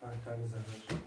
حرکت زنش.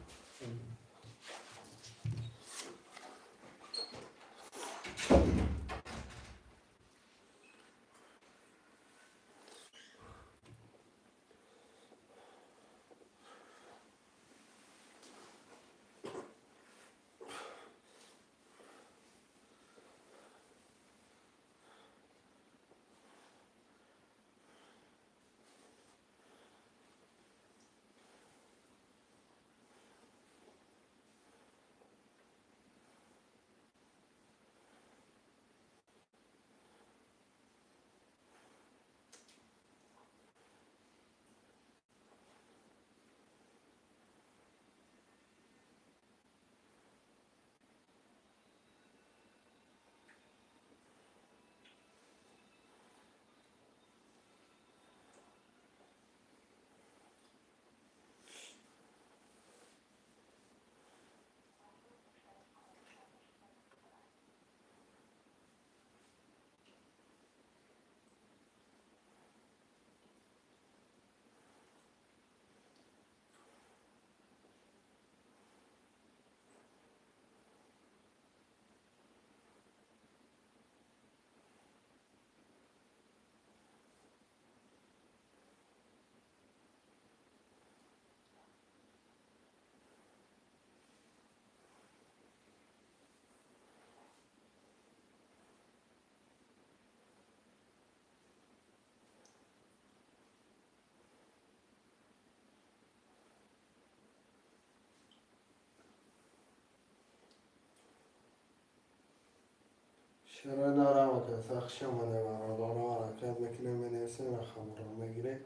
چرا نارم که سخشم آمده مرا دارا حرکت میکنه منیسه رخم رو میگیره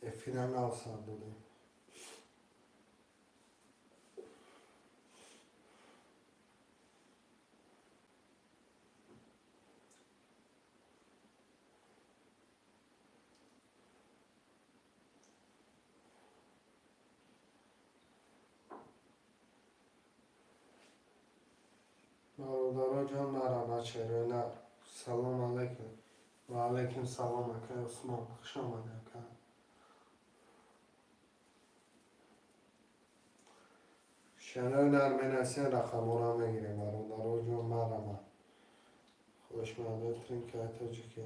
افینا ناسا بوده دارا جان نارم چرا نه سلام علیکم و علیکم سلام اکه عثمان خوش آمده اکه شنو نرمنیسه رخم رو میگیره مرا دارا جان مرا خوش مدد ترین که اتاجی که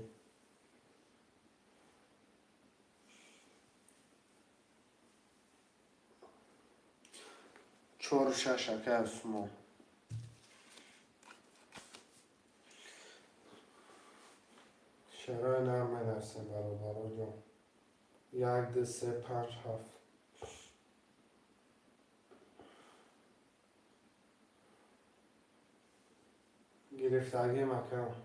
چور شش که اسمو چرا نرمنیسه برادر جان یک دو سه پنج هفت گرفتگی مکان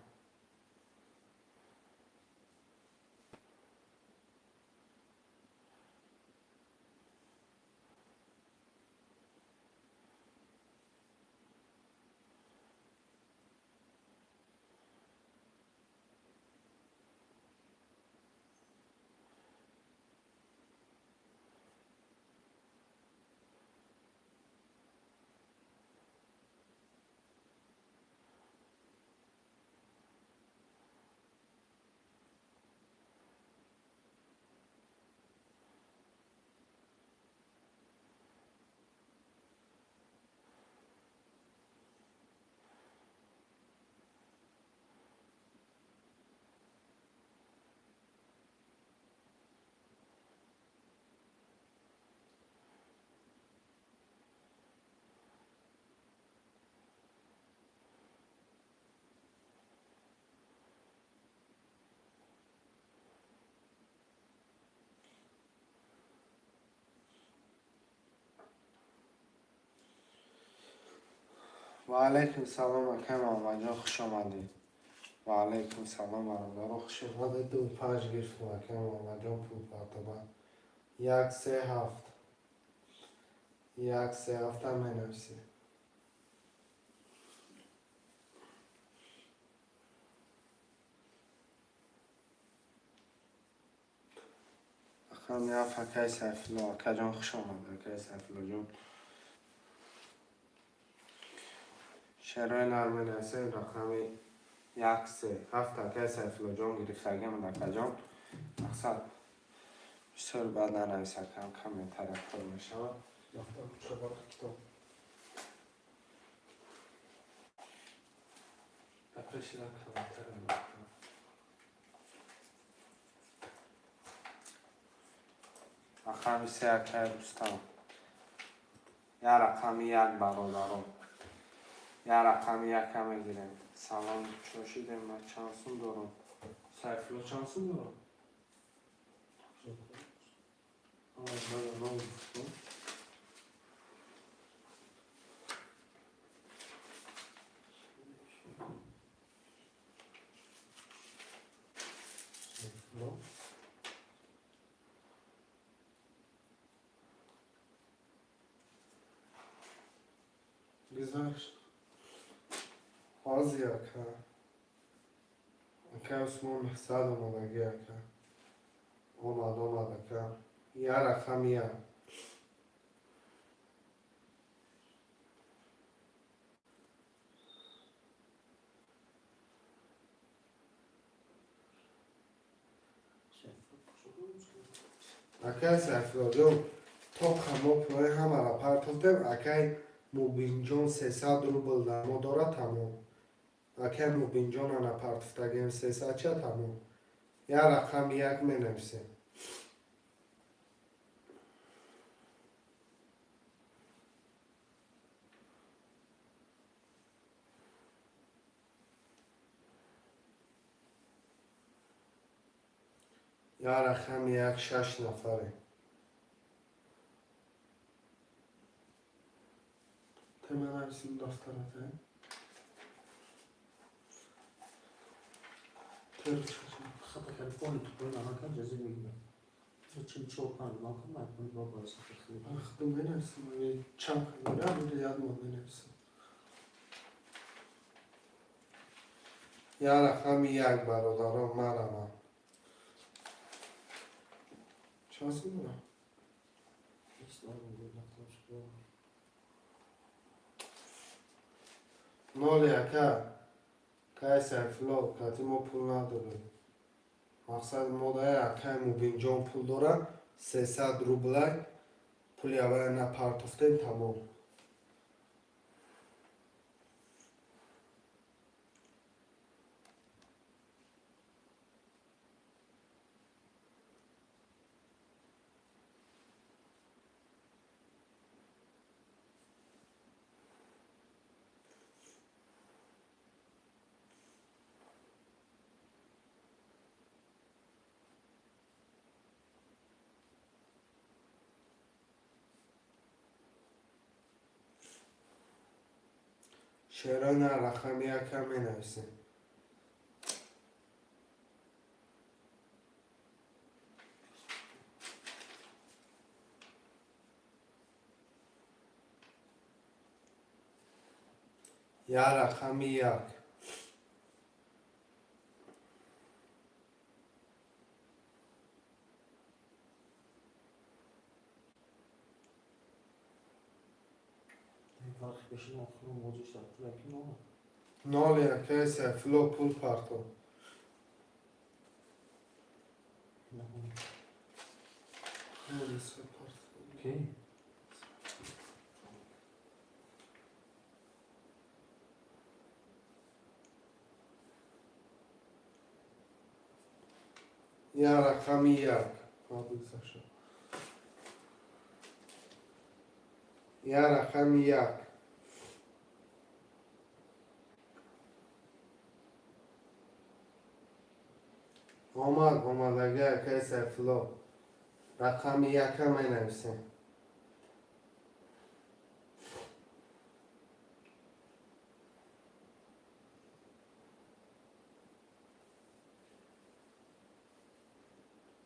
و علیکم سلام اکه محمد جان خوش آمدید و علیکم سلام برادر خوش آمدید دو پنج گرفتم اکه محمد جان پول پاتبا یک سه هفت یک سه هفت هم نفسی اخم یا فکر سیفلا اکه جان خوش آمده اکه سیفلا جان شرای نرمه نسه رقمی یک سه هفت اکه سیفلا جان گرفتگی من اکه جان مقصد بسیار بعد ننویسه کم کم این طرف پر میشه دفتر کوچه برای کتاب اپرشی را کلانتر میکنم. رقم 3 که دوستان یا رقم 1 برادران یا رقم 1 هم میگیریم. سلام چوشیدیم. من چانسون دارم. سایفلو چانسون دارم. گذاشت بازی اکا اسمون محسد اومدگی اکا اومد اکا یا رقم یا اکا سفرادو تا کما پای همه را پرتفتم اکای موبینجان 300 روبل در ما داره تمام. اکای موبینجان انا پرتفتگیم 300 چه تمام. یا رقم 1 می نویسیم. یا رقم 1 6 نفره. تمام نویسیم دفترته. خط تلفون تو باید آنها کم جزی بگیرم چون چوکان ناکن مکنی با باید خیلی خودم بنویسیم. چند کنیم بوده یاد ما بنویسیم. یا رقم 1 برادران مرمم. چانسی دارم؟ نیست دارم نفترش دارم نال یکه که سیفلو کتی ما پول نداره. مقصد ما داره یکه موبینجان پول داره 300 روبله پولی اوه نپرتفتیم تمام. شعران رقم 1 هم می نویسیم. یا رقم 1 فرق بشین آخر موضوع شد تو اکی نامه نال یکه سیفلو پول پرتو اوکی یا رقم 1 یا رقم 1 آمدگه که سیفلو رقم 1 هم می نویسیم.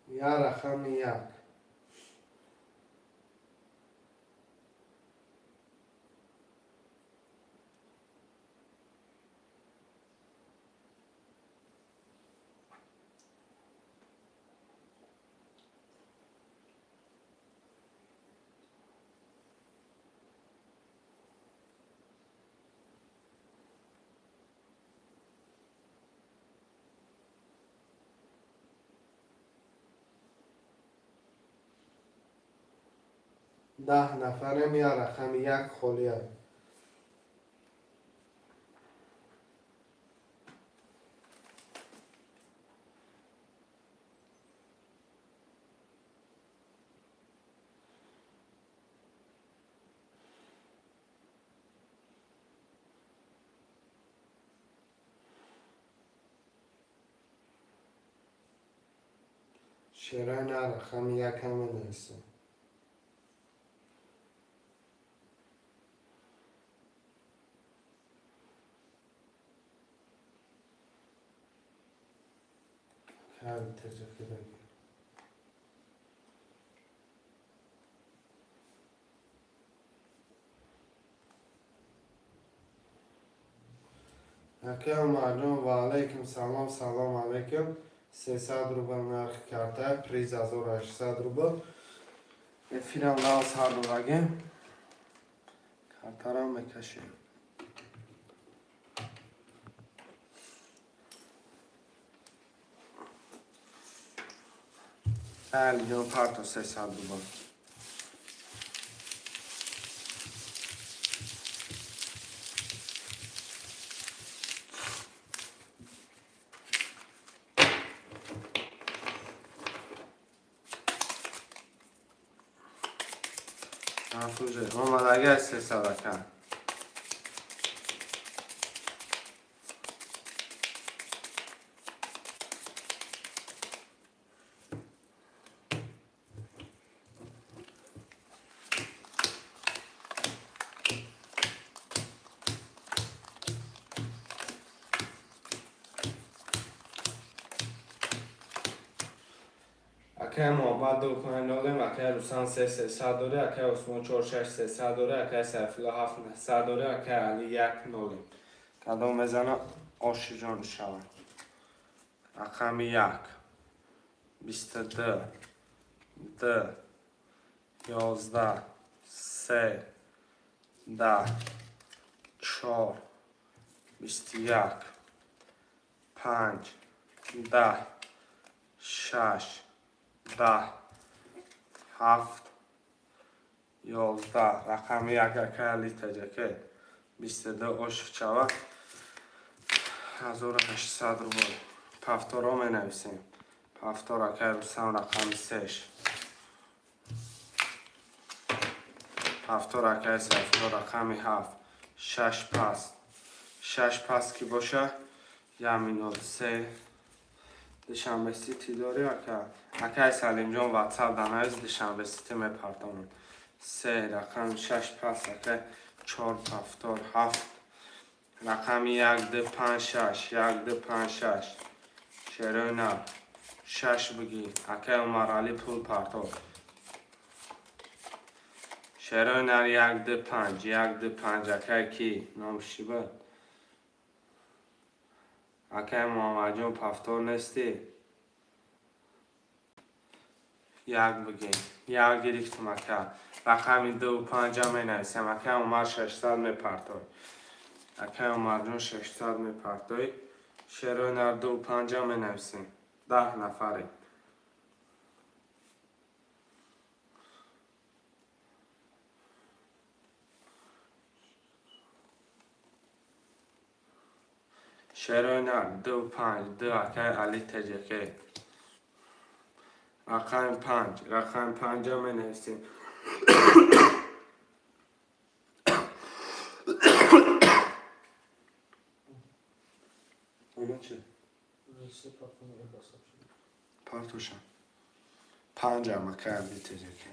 یا رقم 1 10 نفرم یا رقم یک خالیه. شیرای نه رقم یک همه نیست. خیلی تجربه بگیر. اکه مردم و علیکم سلام. سلام علیکم. 300 روبل نرخ کرده. پریز 1800 روبل. افیرم لاز هر رو بگیم. کارترم بکشیم. بله جان پرتو 300 روبل. نفوزه اومدگه 300 کن. اکه محمد دو کنه داریم. اکه روسان 300 داره. اکه عثمان 46 300 داره. اکه سیفلا 700 داره. اکه علی 1 داریم. کدام بزنه آشی جان شود. رقم 1 22 2 11 3 10 4 21 5 10 6 10 7 11 رقم 1 اکه علی تجکه 22 عشق شود 1800 روبل. پفتار ها می نویسیم. پفتار اکه روسان رقم 3 پفتار اکه سیفلا رقم 7 6 پس کی باشه یمینو 3 دشنبه سیتی داری اکه سلیم جان واتساپ دانایز دشنبه سیتی می پردامون 3 رقم 6 پس اکه 4 پفتار 7 رقم 1 2 5 6 1 2 5 6 شیرای نه 6 بگی اکه عمر علی پول پرتو شیرای نه 1 2 5 1 2 5 اکه کی نامشی بود اکه محمد جان پفتار نیستی 1 بگی 1 گرفتم اکه رقم 2 و 5 می نویسیم اکه عمر 600 می پرتوی اکه عمر جان 600 می پرتوی شیرای نه 2 و 5 می نویسیم 10 نفری شیرای نه 2 و 5 2 اکه علی تجکه رقم 5 رقم 5 می نویسیم اونو چه؟ پرتوشم 5 هم اکه علی تجکه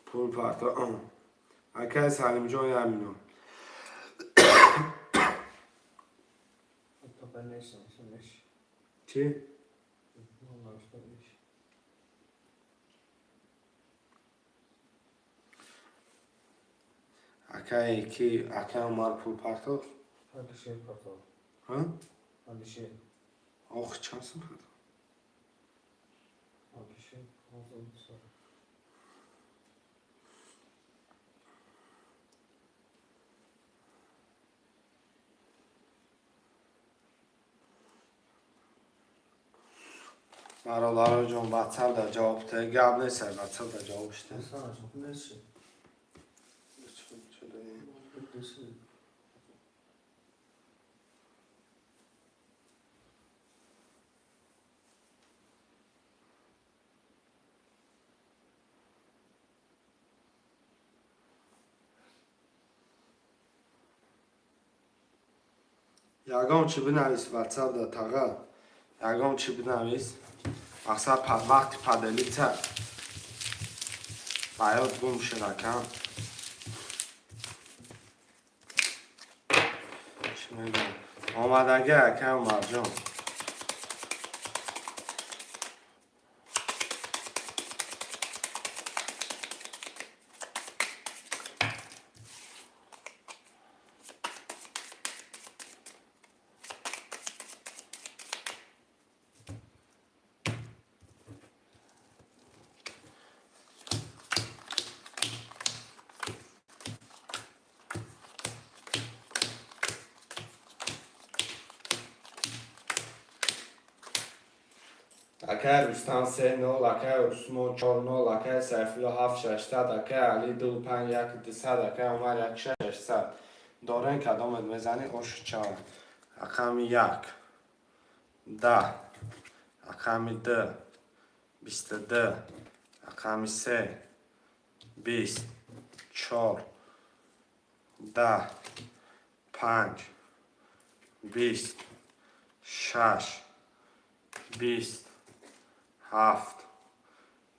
پول پرتو اکه سلیم جان یمینو چی؟ اکه یکی اکه عمر پول پرتو ها؟ آخ چند سن پرتو برادر جون بچه در جواب ده گب نیست بچه در جوابش ده Sana çok neyse. یگام چی بنویس بچه در تاقه یگام چی بنویس اصلا وقتی پدلی چه باید گم شرکم چی میگم آمدگه اکم مرجان اکه رستم 3-0 اکه عثمان 4-0 اکه سیفالله 7-6 اکه علی 2-5-1 اکه عمر 1-6 دارن کدامت میزنی اوش 4 اکه 1 10 اکه 2 22 اکه 3 20 4 10 5 20 6 20 7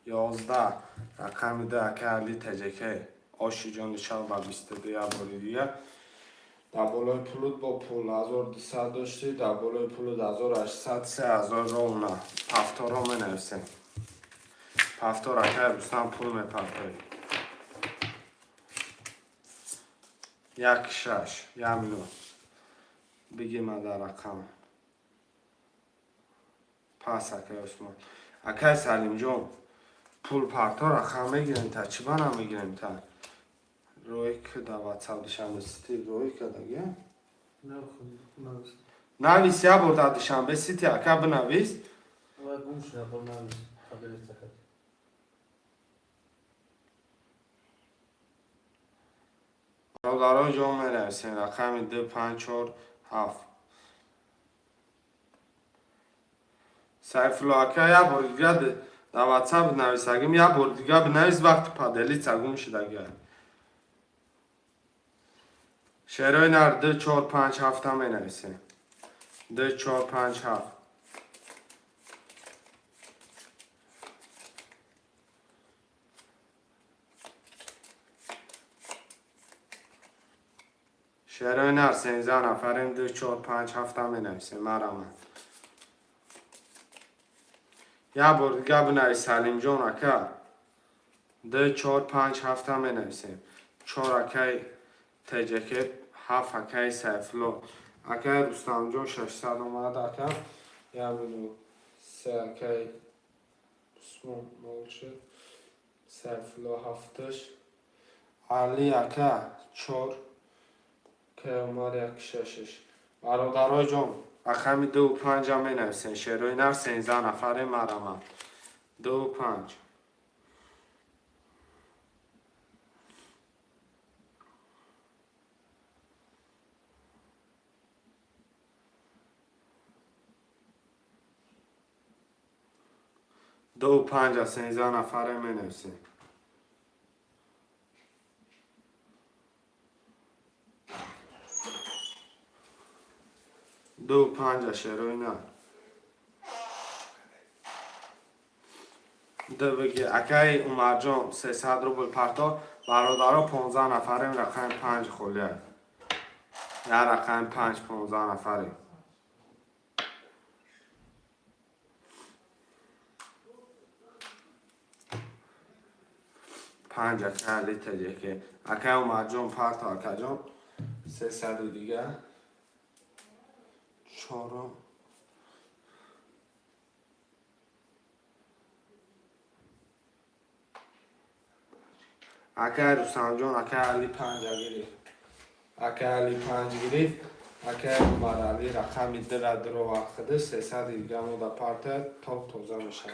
11 رقم 10 اکه علی تجکه آشی جان چال با 22 باری دیگه در بالای پولود با پول 1200 داشتی در بالای پولود 1800 3000 رو نه پفتار رو می نویسیم پفتار اکه بستان پول می پفتاری 1-6 1 میلیون بگیم در رقم پس اکه عثمان اکه سلیم جان پول پرتا رقم میگیریم تا چی بنا میگیریم تا روی که در واتساپ دوشنبه سیتی روی که دیگه Ne okudun? نویس یا بود در دوشنبه سیتی اکه بنویس Ama gümüş ne yapalım? Haberi takar. برادران جان می‌نویسین رقم 2 5 4 7 سیفالله اکه یا بار دیگه در واتساپ بنویس اگه یا بار دیگه بنویس وقت پدلی چگم شده دیگه شعرهای نر 2 4 5 7 هم می‌نویسین 2 4 5 7 شعرهای نر 13 نفریم 2 4 5 7 هم می‌نویسین مرحبا یا بار دیگه بنویس سلیم جان اکه 2 4 5 7 هم می‌نویسین 4 اکه تجکه 7 اکه سیفالله اکه رستم جان 600 اومد اکه یا میلیون 3 اکه عثمان مال شد سیفالله 7 علی اکه 4 که عمر 1-6 برادرای جان رقم 2 و 5 هم می‌نویسین شعرهای نر 13 نفره مرحبا 2 و 5 2 و 5 از 13 نفره می‌نویسین 2 و 5 از شعرهای نر ده بگی اکه عمر جان 300 روبل پرتا برادرها 15 نفریم رقم 5 خولیه یا رقم 5 15 نفریم 5 اکه علی تجکه اکه عمر جان پرتا اکه جان 300 و دیگه 4 اکه رستم جان اکه علی 5 گیری اکه علی 5 گیری اگه مرحله رقم در درو وقت 300 گرم در پارت تا توزه میشه.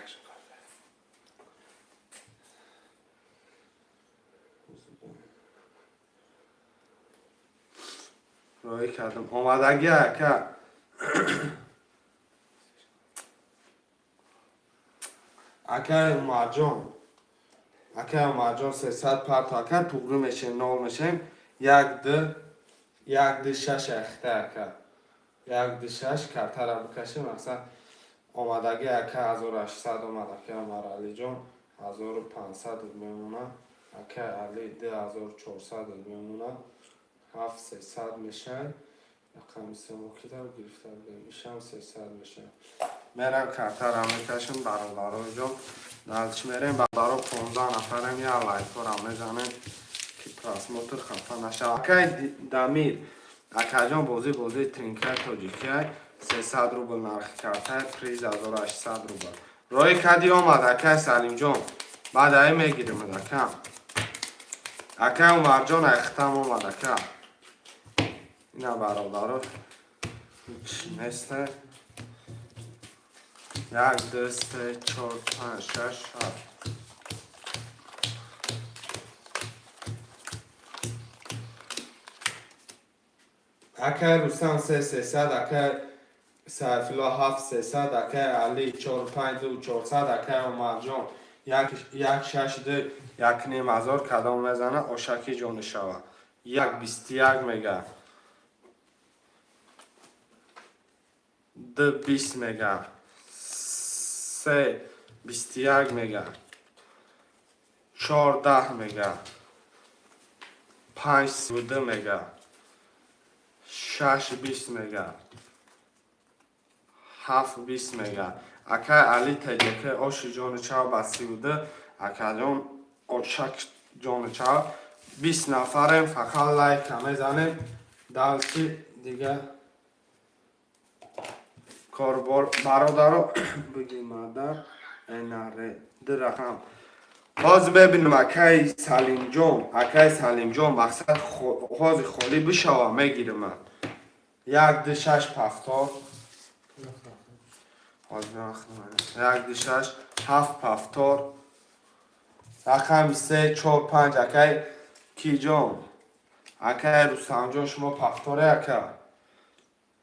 روی کردم آمدگی که اگه مرجان 300 پارت اگه توگرو میشه نول میشه یک دی شش اخته که یک دی شش کارتر را بکشیم مثلا آمدگی که 1800 آمده که مرحله جان 1500 میمونه که علی 2400 میمونه 7300 میشه رقم سمو که در گرفته میشم 300 میشه میرم کارتر را میکشیم برادران جان دلچ میریم برادران 15 نفرم یا لایک را میزنیم که پراسموتر خفه نشه اکای دمیر اکا جان بازی ترینکر تاجیکه 300 روبل نرخ کرده پریز 1800 روبل روی کدی آمد اکای سلیم جان بعد ای میگیریم اکا اکای عمر جان اختم آمد اکا اینا برادر هیچ نیسته 1 2 3 4 5 6 7 اکای روستان 300 اکای سایفلا 7 300 اکای علی 4 5 2 400 اکای عمر جان 1 6 2 1 نیم هزار کدام میزنه آشکی جان شوه 1 21 میگه 2 20 میگه 3 21 میگه 4 10 میگه 5 32 میگه 6 20 میگه 7 20 میگه اکا علی تجیکه آشی جان چاو بسی بوده اکا جان آشک جان چاو 20 نفرم فقط لایک میزنیم دلچی دیگه کاربار برادر بگی مادر ایناره در رقم باز ببینیم اکای سلیم جان مقصد حاضی خالی بشوه میگیرم من 1 2 6 پفتار 1 2 6 7 پفتار رقم 3 4 5 اکای کی جان اکای رستم جان شما پفتاره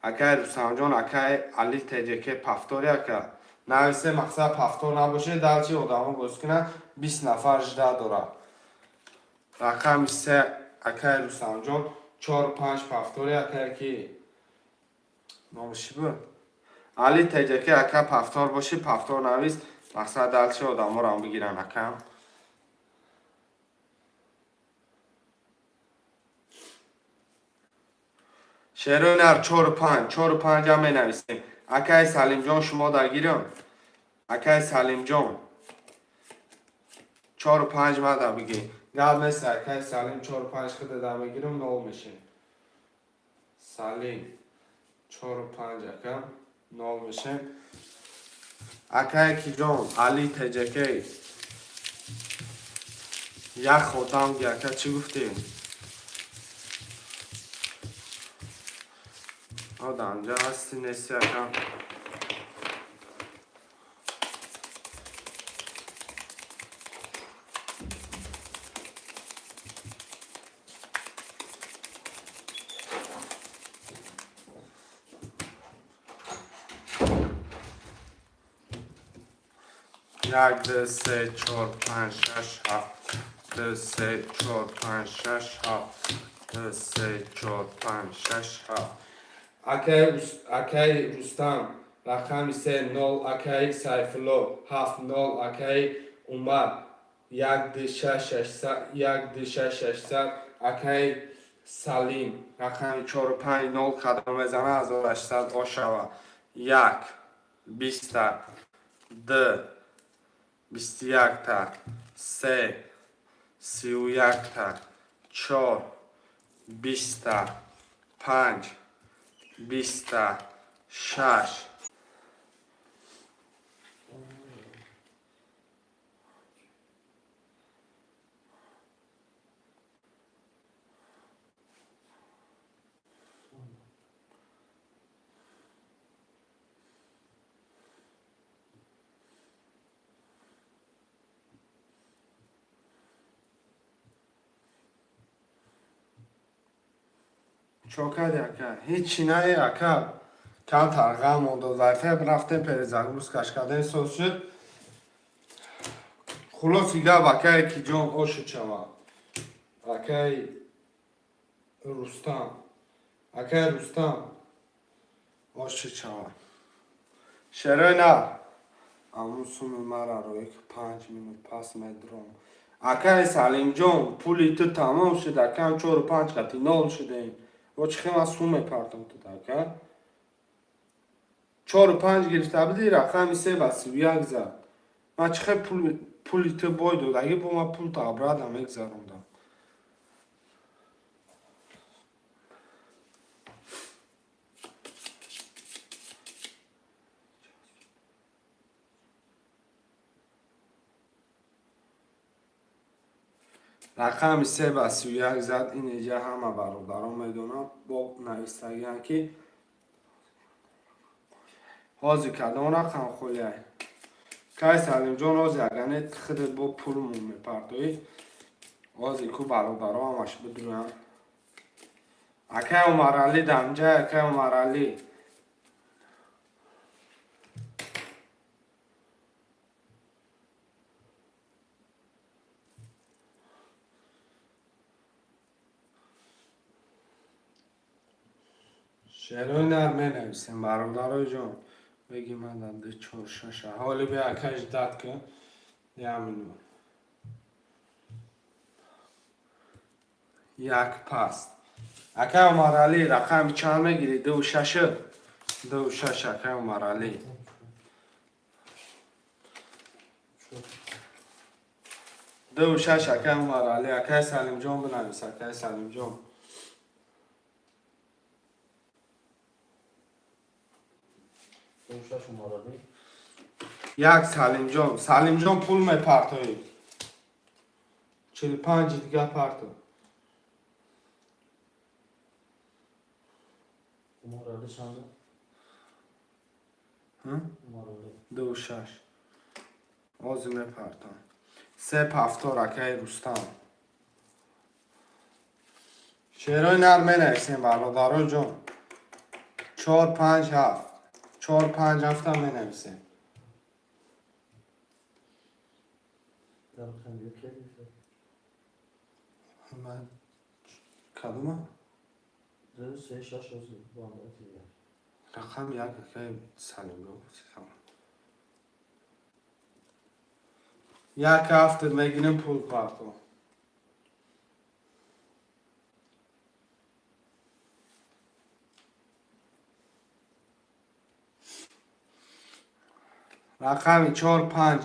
اکای رستم جان اکای علی تجیکه پفتاره اکا نویسه مقصد پفتار نباشه دلچی آدمو باز کنه 20 نفر جده داره رقم 3 اکای رستم جان 4 5 پفتاره اکای کی نامشی بود علی تجیکه اکا پفتار باشه پفتار نویس مقصد دلچی آدمو رو هم بگیرن اکا شیرونر 4 5 هم می نویسیم اکای سلیم جان شما درگیرم اکای سلیم جان 4 5 مده بگی گل نیست اکای سلیم 4 5 خود در بگیرم نول میشیم سلیم 4 5 اکا نول میشیم اکای کی جان علی تجیکه یک خودم گی اکا چی گفتیم آدم جا هستی نیستی اکا یک دو سه چهار پنج شش هفت دو سه چهار پنج شش هفت دو سه چهار پنج شش هفت اکای رستم رقم 3 0 اکای سیفلو 7 0 اکای عمر 1 2 6 800 اکای سلیم رقم 4 5 0 قدم میزنه 1800 آشوه 1 20 2 21 تا 3 31 تا 4 20 تا 5 20 تا 6 1 چوکر یکر هیچی نه یکر کم ترغم و دو ضعفه رفتیم پریزگروس کشکده سوز شد خلاص دیگه بکه کی جان آشو چوا بکه رستم بکه رستم آشو چوا شروع نه امون سومی مرا رو یک 5 minut پس مدرم اکه سلیم جان پولی تو تمام شده کم 4 و 5 قطی نال شده این و چه خیلی سومه پرتم تو دکه 4 و 5 گرفته بودی رقمی 3 بسی و 1 زد من چه خیلی پولی تو باید اگه با من پول تا برادم یک زروندم رقمی 3 بسی و 1 زد این اینجا همه برادران میدونم با نویستگی که حاضر کرده اون رقم خولی که سلیم جان حاضر اگه خود با پولمون میپردوی حاضر که برادران همش بدونم اکه عمر علی دمجه اکه عمر علی شعرهای نرمه نویسیم برادرای جان بگی من دنده 4 6 حالی به اکش داد که یمینو یک پس اکه عمر علی رقم چند میگیری 2 و 6 2 و 6 اکه عمر علی 2 و 6 اکه عمر علی اکه سلیم جان بنویس اکه سلیم جان دوشش مرالی یک سلیم جان پول میپرتوی 45 دیگه پرتو مرالی چنده؟ مرالی 2 و 6 آزی میپرتم 3 هفتار اکه رستم شعرهای نرمه نویسیم برادران جان 4 5 7 4 5 7 هم نویسیم در خیلی کردی من کدومه؟ 2 3 6 روز باند دیگه رقم یک اکه سلیم رو یک هفته میگیریم پول پرتو رقمی 4 5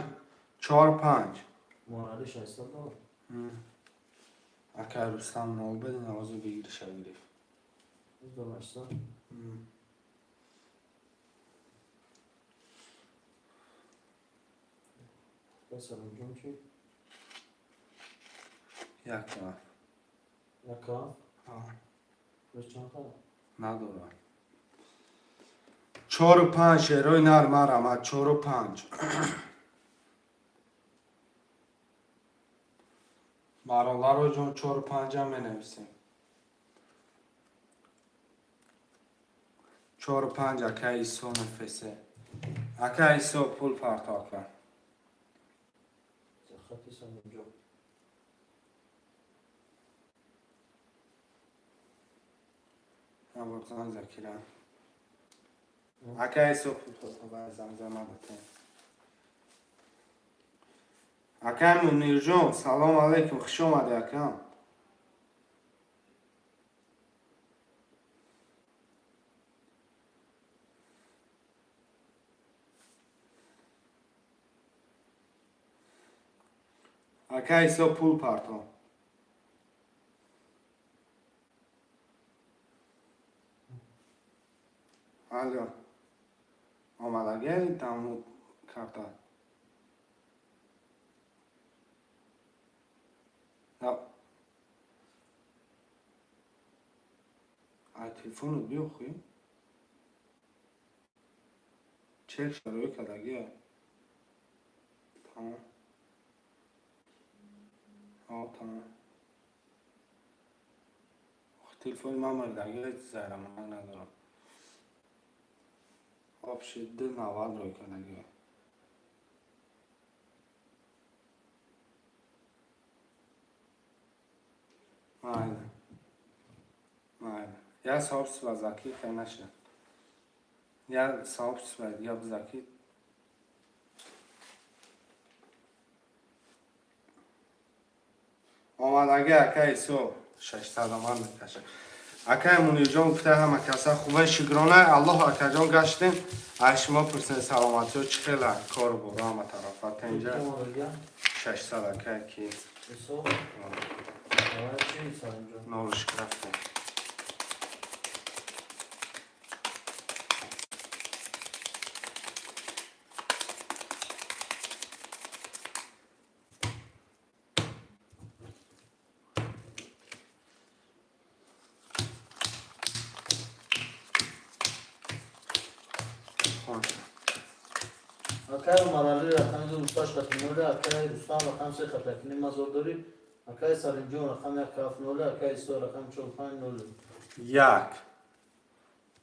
4 5 مرالی 600 دلار اکه رستم نال بدین آزو بگیری شگیریم از دانشتان بس الان چی؟ یک تا یکا بس چند خواهد؟ ندارم 4 و 5 شعرهای نرم آمد 4 و 5 برادرای جان 4 و 5 هم منویسیم 4 و 5 اکه ایسو نفسه اکه ایسو پول پرتا کن خطی سن اینجا من بردن زکیرم اکه ایسو پول پرتا باید زمزمه بکن اکه منیر جان سلام علیکم خوش آمده اکه اکه ایسو پول پرتا الو آمدگه تموم کرده تلفن رو بیو خوی چک شروع کدگیه تمام تمام تلفن من مرده زهره من ندارم. آب شده 90 روی کنه. Aynen. Aynen. Ya sahip ve zaki kaynaşır. Ya sahip ve ya zaki. آمادگی اکای سو 600 من میکشه اکای مونی جان گفته همه کسا خوبه شکرانه الله اکای جان گشتیم شما پرسین سلامتی و چی خیلی کار برو همه طرفات اینجا 600 اکای کی نورش کرفته اکای مرالی رقم دوستاش خطنوله اکای رستم رقم سه خطکنی مزاداری اکای سرنجون رقم یک کاف نوله اکای سو رقم 45 نوله یک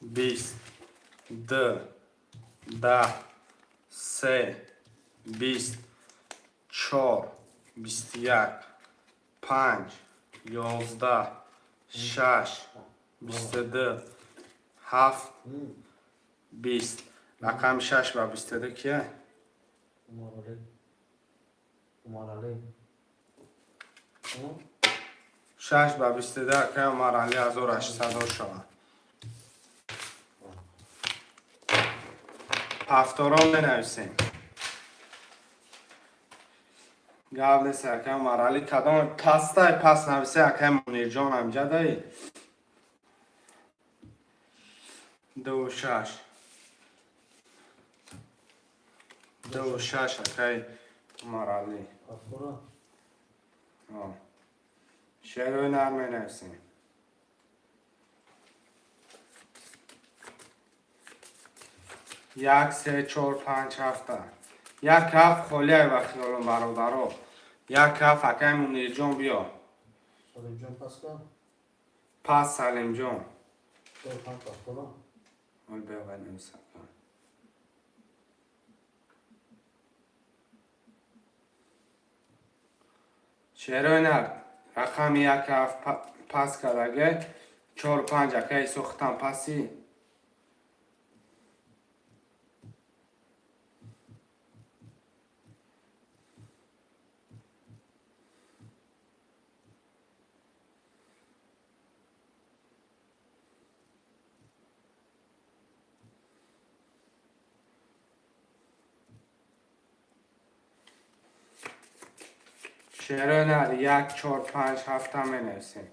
20 2 10 3 20 4 21 5 11 6 22 7 20 رقم 6 و 22 کیه؟ مرالی 6 و 22 که مرالی 1800 شود هفتارا می نویسیم گفت نیست که مرالی کدام پسته پس نویسه که منیر جان همجا دایی 2 6 2 6 که مرالی شعر نرم می نویسیم 1 3 4 5 7 یک کف خالی و خیالون برادرها یک کف اکای منیر جان بیا سلیم جان پس کن پس سلیم جان تو کن پس کنم مال بیا باید نویسم کن شعرهای نر رقم یک کف پس کدگه 4 5 اکای سختم پسی شعرهای نر 1 4 5 7 می نویسیم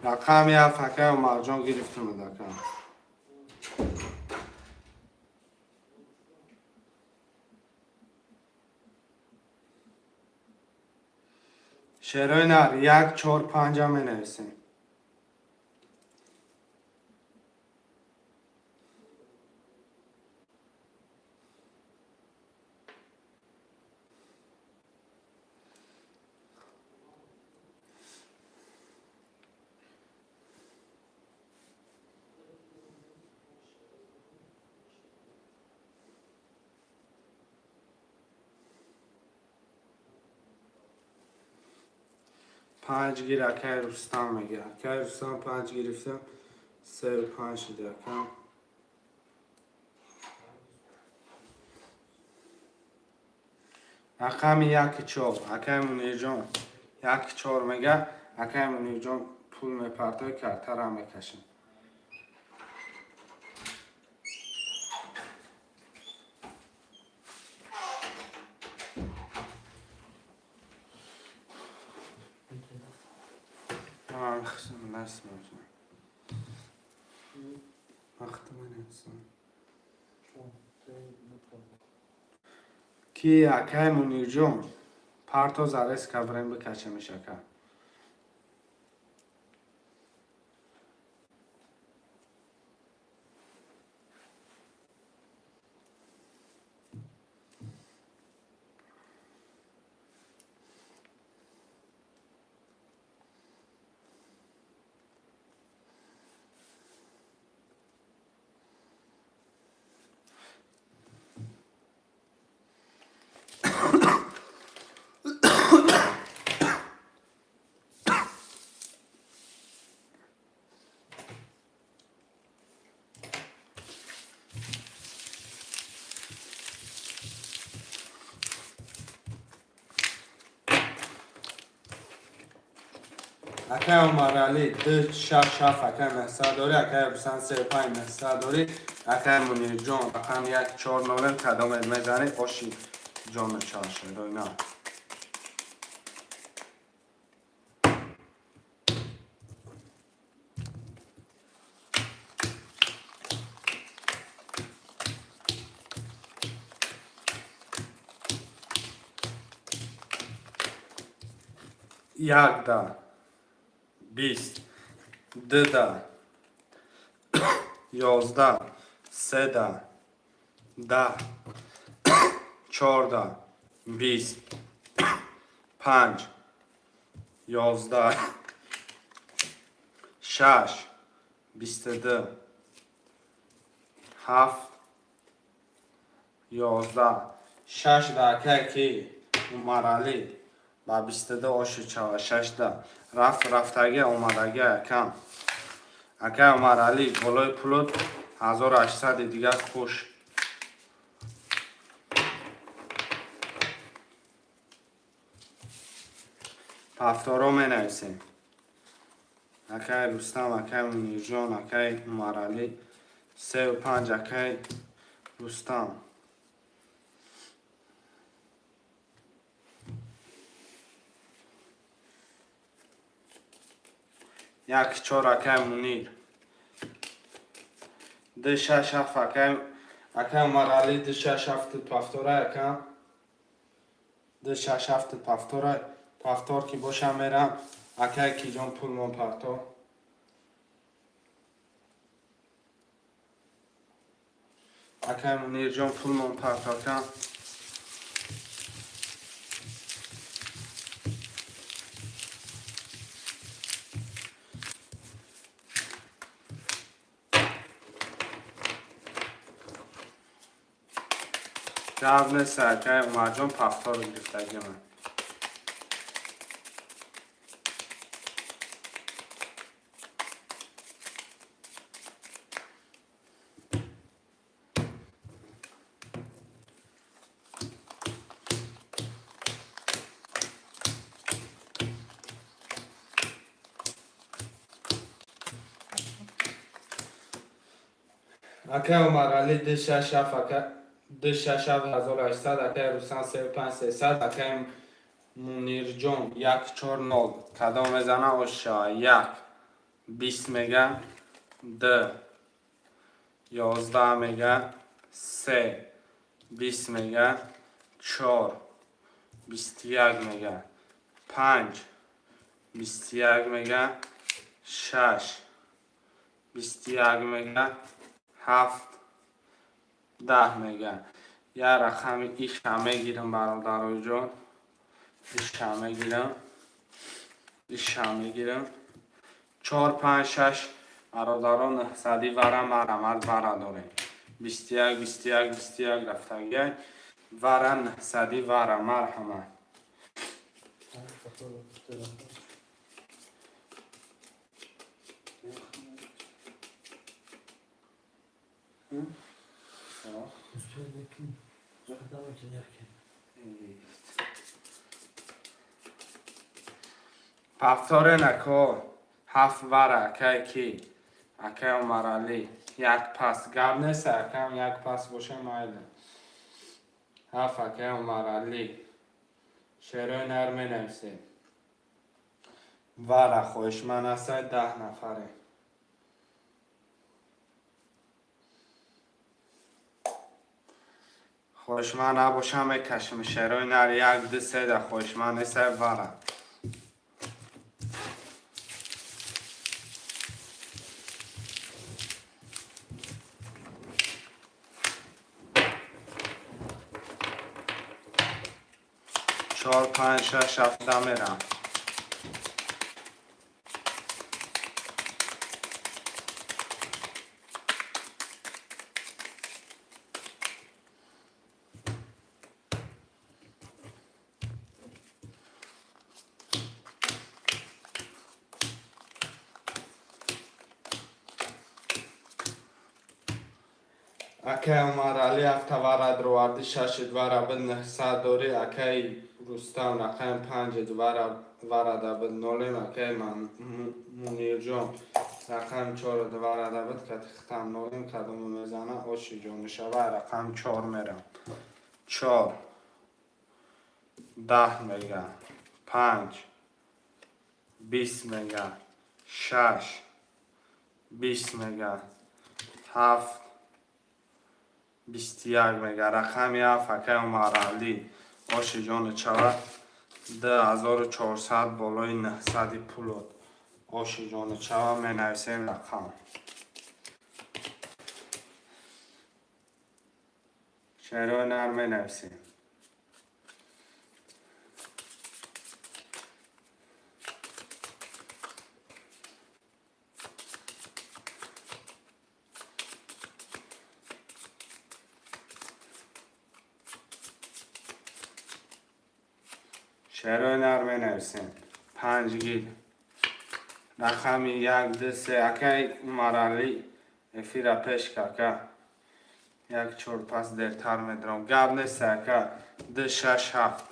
رقم یک فکر و مرجان گرفتم دکم شعرهای نر 1 4 5 می نویسیم پنج گیر اکای رستم میگه اکای رستم 5 گرفتم 3 و 5 شده اکم رقم 1 4 اکای منیر جان 1 4 میگه اکای منیر جان پول میپرتای کرتر هم میکشیم نسیم وقت من انسان کی اکای منیر جان پرتو زرس کبرین بکشه میشه که اکای عمر علی 267 اکای مهسا داری اکای حسین 35 مهسا داری اکای منیر جان رقم 140 کدام میزنی خوشی جان چاشه روینا یک ده 20 ده 11 13 10 14 20 5 11 6 22 7 11 6 دقیقه که عمر علی با 22 آشو چه 6 ده رفتگی اومدگی کم اکه عمر علی بالای پلوت 1800 دیگه خوش پفتارا می نویسیم اکه رستم اکه منیر جان اکه عمر علی 35 اکه رستم یک چهار اکه منیر ده شش هفت اکه عمر علی ده شش هفت پفتاره اکه ده شش هفت پفتار که باشم میرم اکه کی جان پول من پفتار اکه منیر جان پول من پفتار کن جواب نیست اکه عمر جان پفتار رو گرفتگی من اکه عمر علی ده شش هفت اکه ده شش هفت 1800 اکه رستم 35 300 اکه منیر جان 140 کدام میزنه اوشا 1 20 میگه ده 11 میگه 3 20 میگه 4 21 میگه 5 21 میگه 6 21 میگه 7 10 میگه یه رقم ایش همه گیرم برادرای جان ایش همه گیرم ایش همه گیرم 4 5 6 برادران صدی ورم مرمت براداره 21 21 21 رفتگی ورن صدی ورم مرحمت پفتار نکو 7 وره اکه کی اکه عمر علی 1 پس گب نیست اکه 1 پس باشه مایده 7 اکه عمر علی شعرهای نرمی نویسیم وره خوش من است 10 نفره خوش من نباشم بکشم شعرهای نر 1 2 3 ده خوش من است وره چهار 5 6 7 میرم اکه عمر علی 7 وره دروردی 6 وره به 900 داری اکه رستم رقم 5 دوار بود نولیم اکی من منیر جان رقم 4 دوار بود که تختم نولیم کدوم میزنه آشی جان شوه رقم 4 میرم 4 10 میگه 5 20 میگه 6 20 میگه 7 21 میگه رقم 7 اکی مرالی آشی جان چوه 10400 بالای 900 پولاد آشی جان چوه می نویسیم رقم شعرهای نر می نویسیم شعرهای نر می نویسیم 5 گیل رقم 1 2 3 اکی مرالی افیر پیش که 1 4 پس دیرتر می درم گب نیست اکی 2 6 7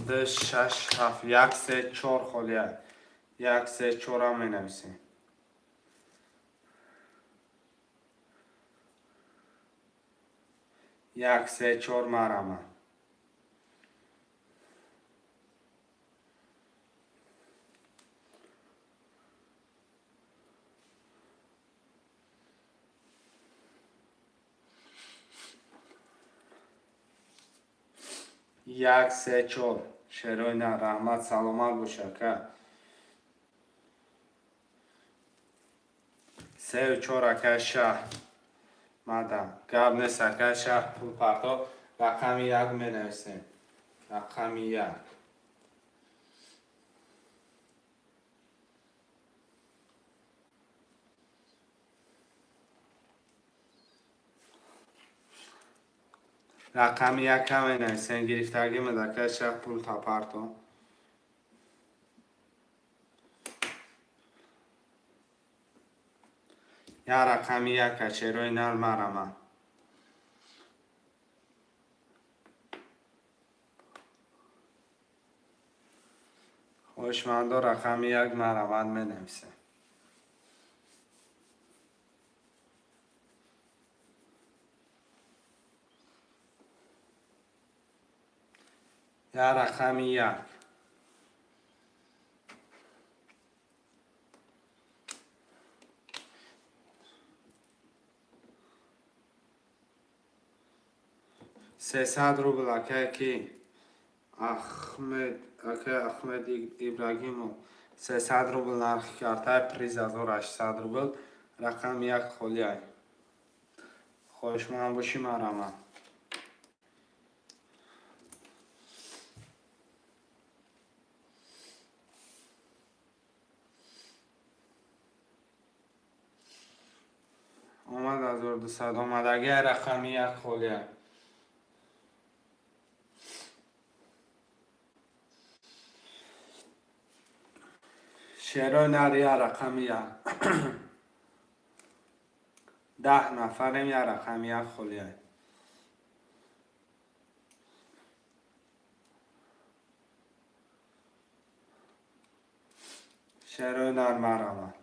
2 6 7 1 3 4 خالیه 1 3 4 هم می نویسیم 1 3 4 مرمه 1 3 4 شعرهای نر رحمت سلامت باشه که 3 و 4 اکی شهر مدم گب نیست اکی شهر پول پرتا رقم 1 می نویسیم رقم 1 رقم 1 هم می نویسیم گرفتگی مدکه شهر پول تا پرتا یا رقم 1 شعرهای نر مرمه خوشمندا رقم 1 مرمت می نویسیم یا رقم 1 300 روبل اکی کی احمد ابراهیمو 300 روبل نرخ کرده پریز 1800 روبل رقم 1 خالیه خوشمند باشی مرمه آمد 1200 آمدگی رقم 1 خالیه شعرهای نر یا رقم 1 10 نفریم یا رقم 1 خالیه شعرهای نر مرمه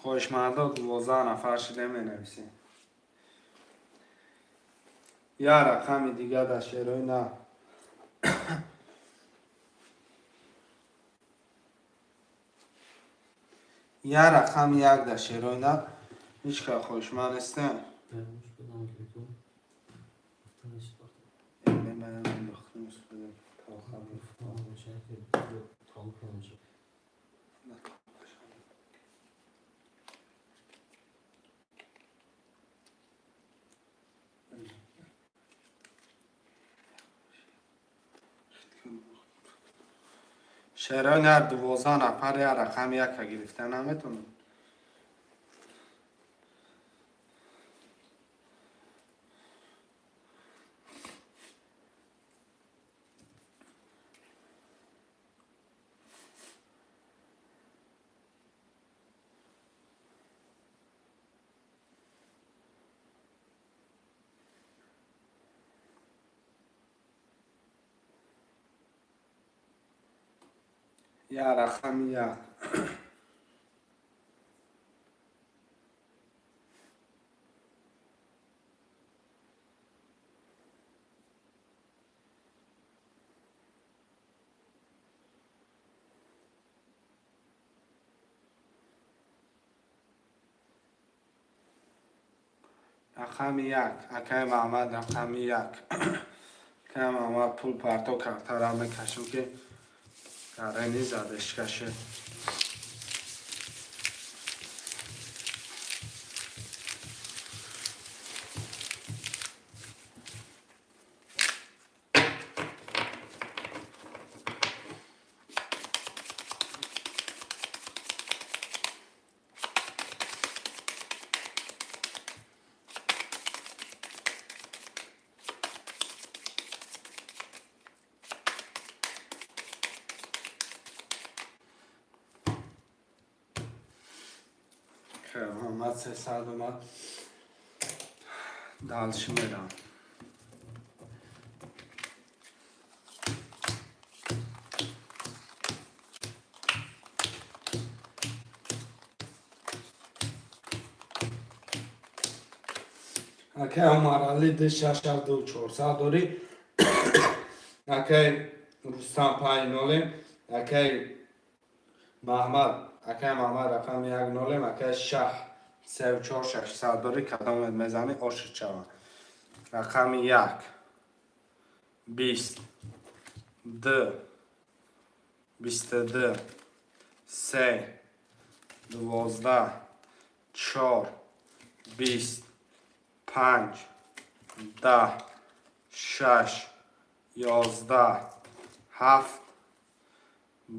خوشمندا 12 نفر شده می نویسیم یا رقم دیگه در شعرهای نر یا رقم 1 در شعرهای نر هیچ که خوشمند استن شعرهای نر 12 نفر یا رقم 1 گرفتن نمیتونم یا رقم یک. رقم یک. اکای محمد رقم یک. که محمد پول پرتو کرد را میکشم که گره زدش کشه. که محمد 300 اومد دالش میرم. اکای عمر علی ده 62400 داری. اکای رستم 5 اکای محمد رقم 1 اکای شاه 34600 داری. کدام میزنی آشت شود. رقم 1 20 2 22 3 12 4 20 5 10 6 11 7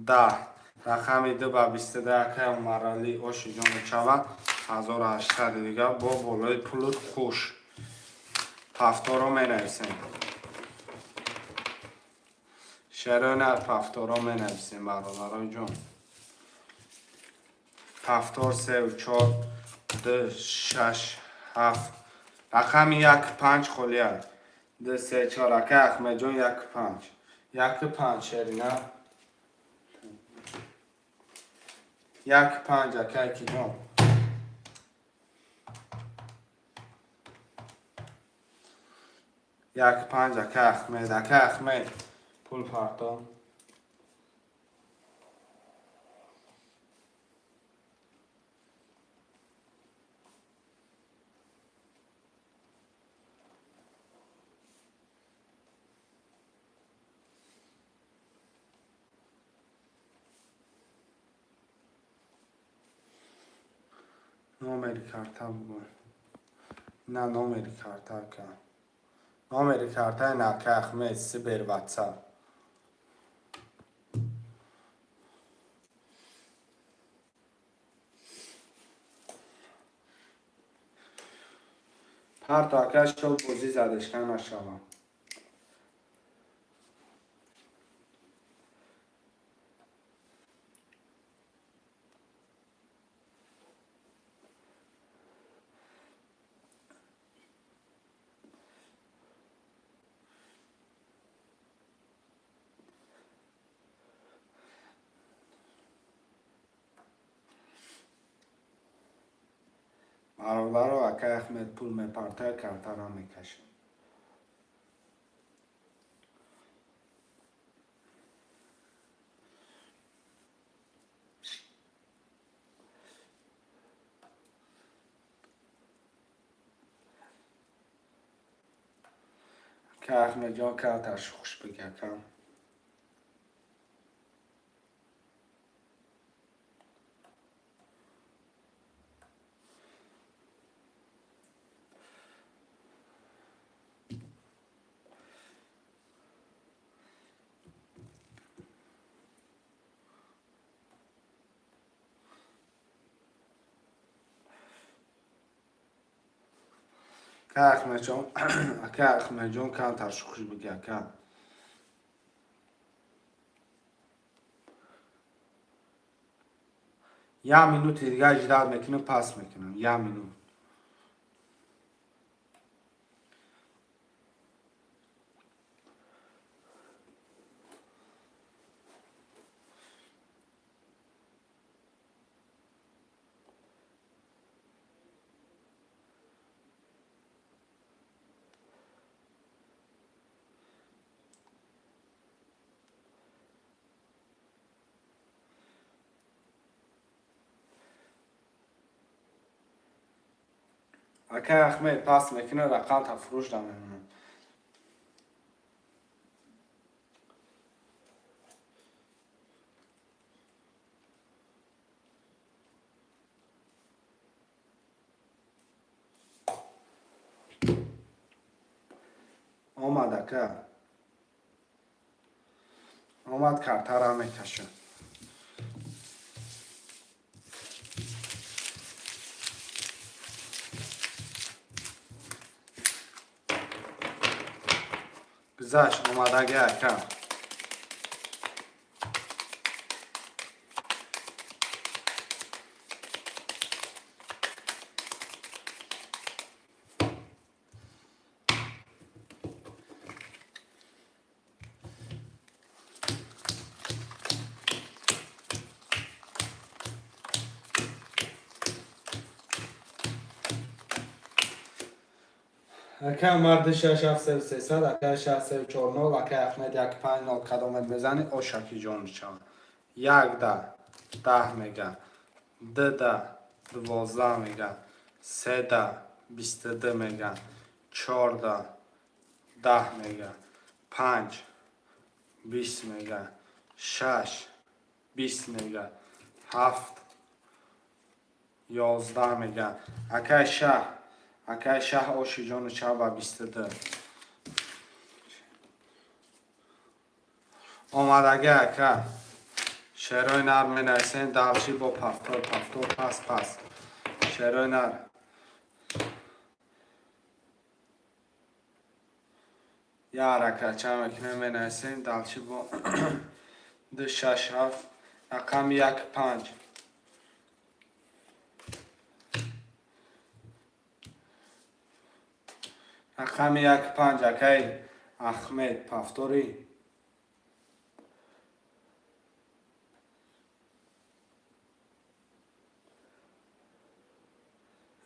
10. رقم 2 با 22 اکای عمرالی آشی جان چوه 1800 دیگه با بالای پولت خوش. پفتارا می نویسیم. شرایط پفتارا می نویسیم برادرای جان. پفتار 3 و 4 2 6 7. رقم 1 5 خلیه 2 3 4 اکای احمد جان 1 5 1 5 شرینه 1 5 اکای کی جان 1 5 اکای احمد پول پرتان. نامری کارتا بگو. نه نامری کارتا که نامری کارتا نه که احمد سبر واتساپ. پرتا اکش تو بوزی زدش که نشوم. برادر و اکای احمد پول میپرته کارتا را میکشه. که احمد جان که آتش خوش بگه کم. که احمد جان که آتش خوش بگه کم. یه مینوت دیگه اجداد میکنم پس میکنم. یه مینوت. اکای احمد پاس میکنه رقم تا فروش دامنه. آمد اکا. آمد کارتا را میکشه. گذشت آمد اکا. اکا مرد 67300 اکا 6340 اکا احمد 150 کدامت بزنی او شکی جان شد. 10 میگه. 12 میگه. 13 22 میگه. 14 10 میگه. 5 20 میگه. 6 20 میگه. 7 11 میگه. اکای شه اوشی جان چه و 22 آمدگه اکا شیروی نر می نرسین دلچی با پفتور پس شیروی نر یار اکا چه مکنه می نرسین دلچی با 2 6 7 رقم 1 5 رقم 1 5 اکای احمد پفتوری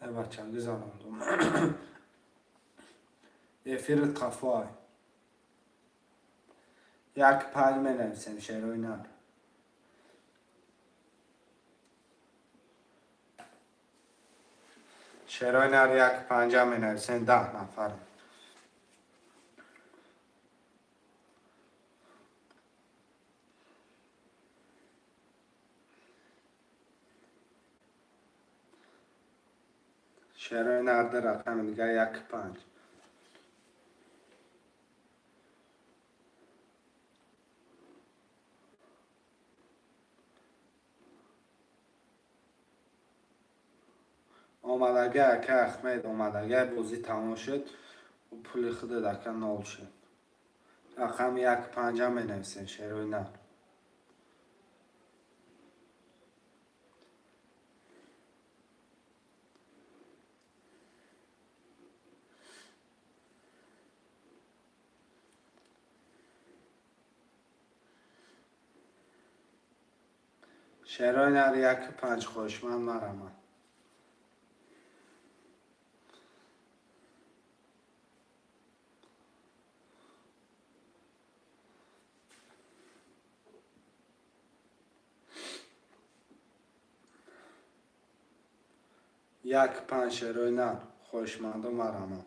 ای بچه گذارم افیرت قفای 1 5 می نرسین شیروی نر شیروی نر 1 5 می نرسین 10 نفر شیروی نر در رقم دیگه 1 5 آمدگه که احمد آمدگه بازی تمام شد و پول خود دکه نال شد رقم 1 5 می نویسین شیروی نر شیروی نر 1 5 خوشمند مرمه 1 5 شیروی نر خوشمند مرمه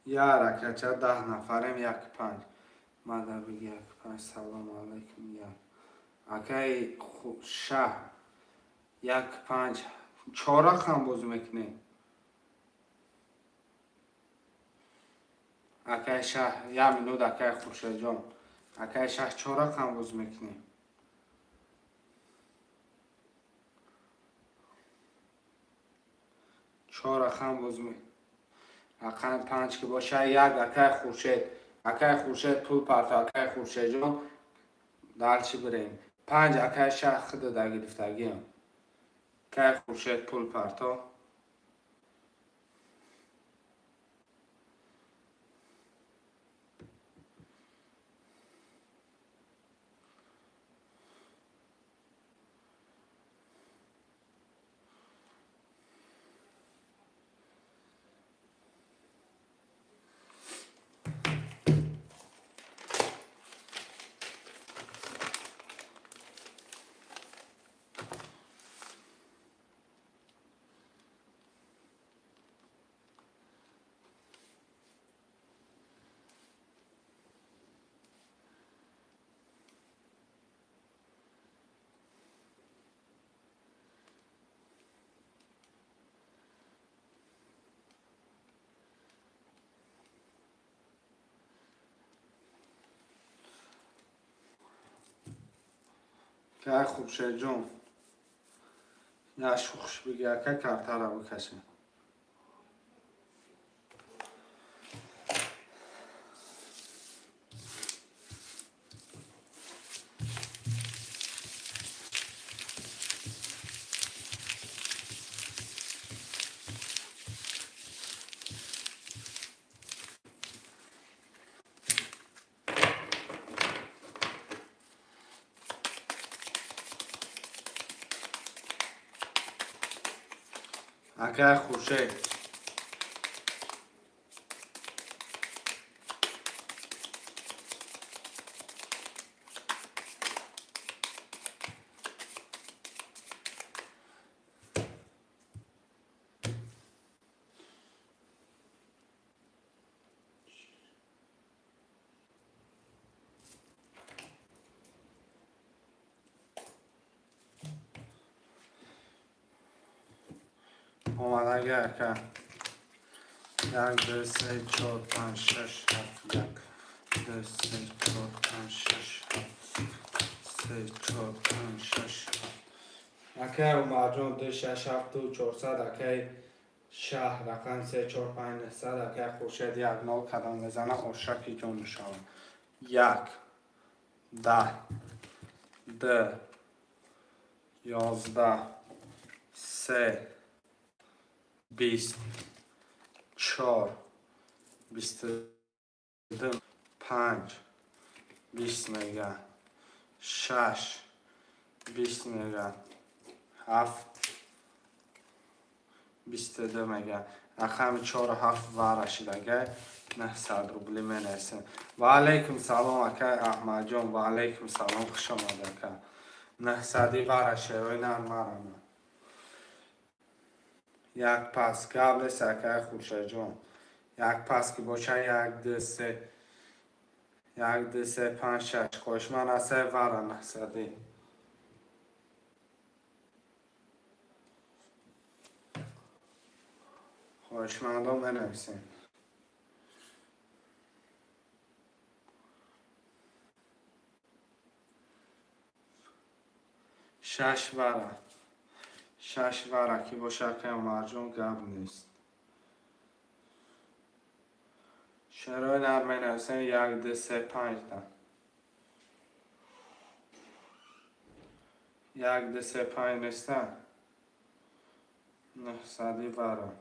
یاره که چه 10 نفرم 1 5 مادر بگی 1 5 سلام علیکم یا اکای شه 1 5 4 رقم باز میکنی اکای شه یا منود اکای خورشید جان اکای شه 4 رقم باز میکنی 4 رقم باز میکنی رقم 5 که باشه 1 اکای خورشید پول پرتا اکای خورشید جان در چی بریم 5 اکای شه خود در گرفتگی هم اکای خورشید پول پرتا که خوب شه جون یا شوخش بگه که کارتر رو بکشیم اگه خوب شه اومد اگه که 1 2 3 4 5 6 7 1 2 3 4 5 6 7 3 4 5 6 اگه اومد جون 2 6 7 2 400 اگه شهر رقم 3 4 5 900 اگه خورشید یک نو کدام بزنه خوشکی جون شود 1 10 2 11 3 20 4 22 5 20 میگه 6 20 میگه 7 22 میگه رقم 4 و 7 ورشید اگه 900 روبلی منیسه و علیکم سلام اکه احمد جون و علیکم سلام خوش آمده که 900 ورشه روی نرمارم یک پس قبل سکه خوشه جون یک پس که باشه 1 2 3 1 2 3 5 6 خوش من از 3 ور 900 خوشمندم بنویسیم 6 وره 6 وره که باشه که مرجون گب نیست شروع نرمه نویسیم 1 2 3 5 ده 1 2 3 5 نیسته 900 وره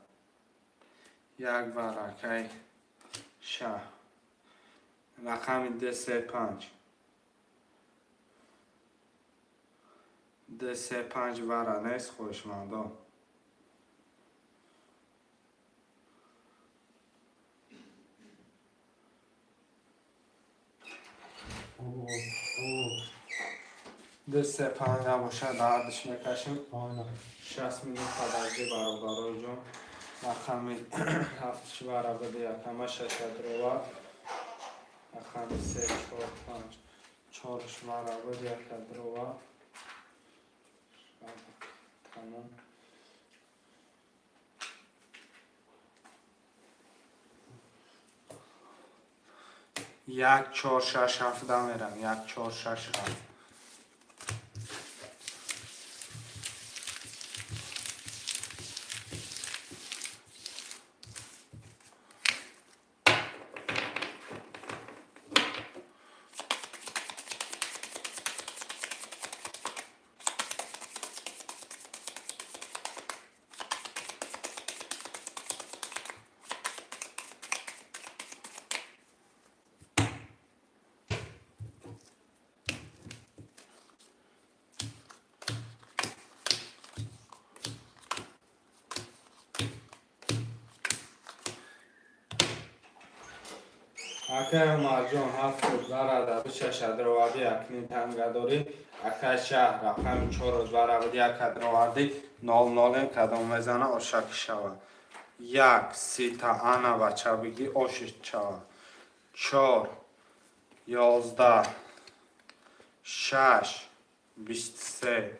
1 وره که شه رقم 2 3 5 2 3 5 وره نیست خوشمندم دو سه پنج نباشه دردش میکشیم 60 میلیون خدرگی برابر جون رقمی 7 برابر یکمه 6 دروا رقمی 3 4 5 4 برابر یک دروا تمام 1 4 6 7 میرم 1 4 6 7 اکه مرجان 7 روز برادر 6 درآوردی اکنون تنگه داری اکه شهر رقم 4 روز برادر یک درآوردی 00 کدام میزنه آشک شود 1 3 تا انا بچه بگی آشش شود 4 11 6 23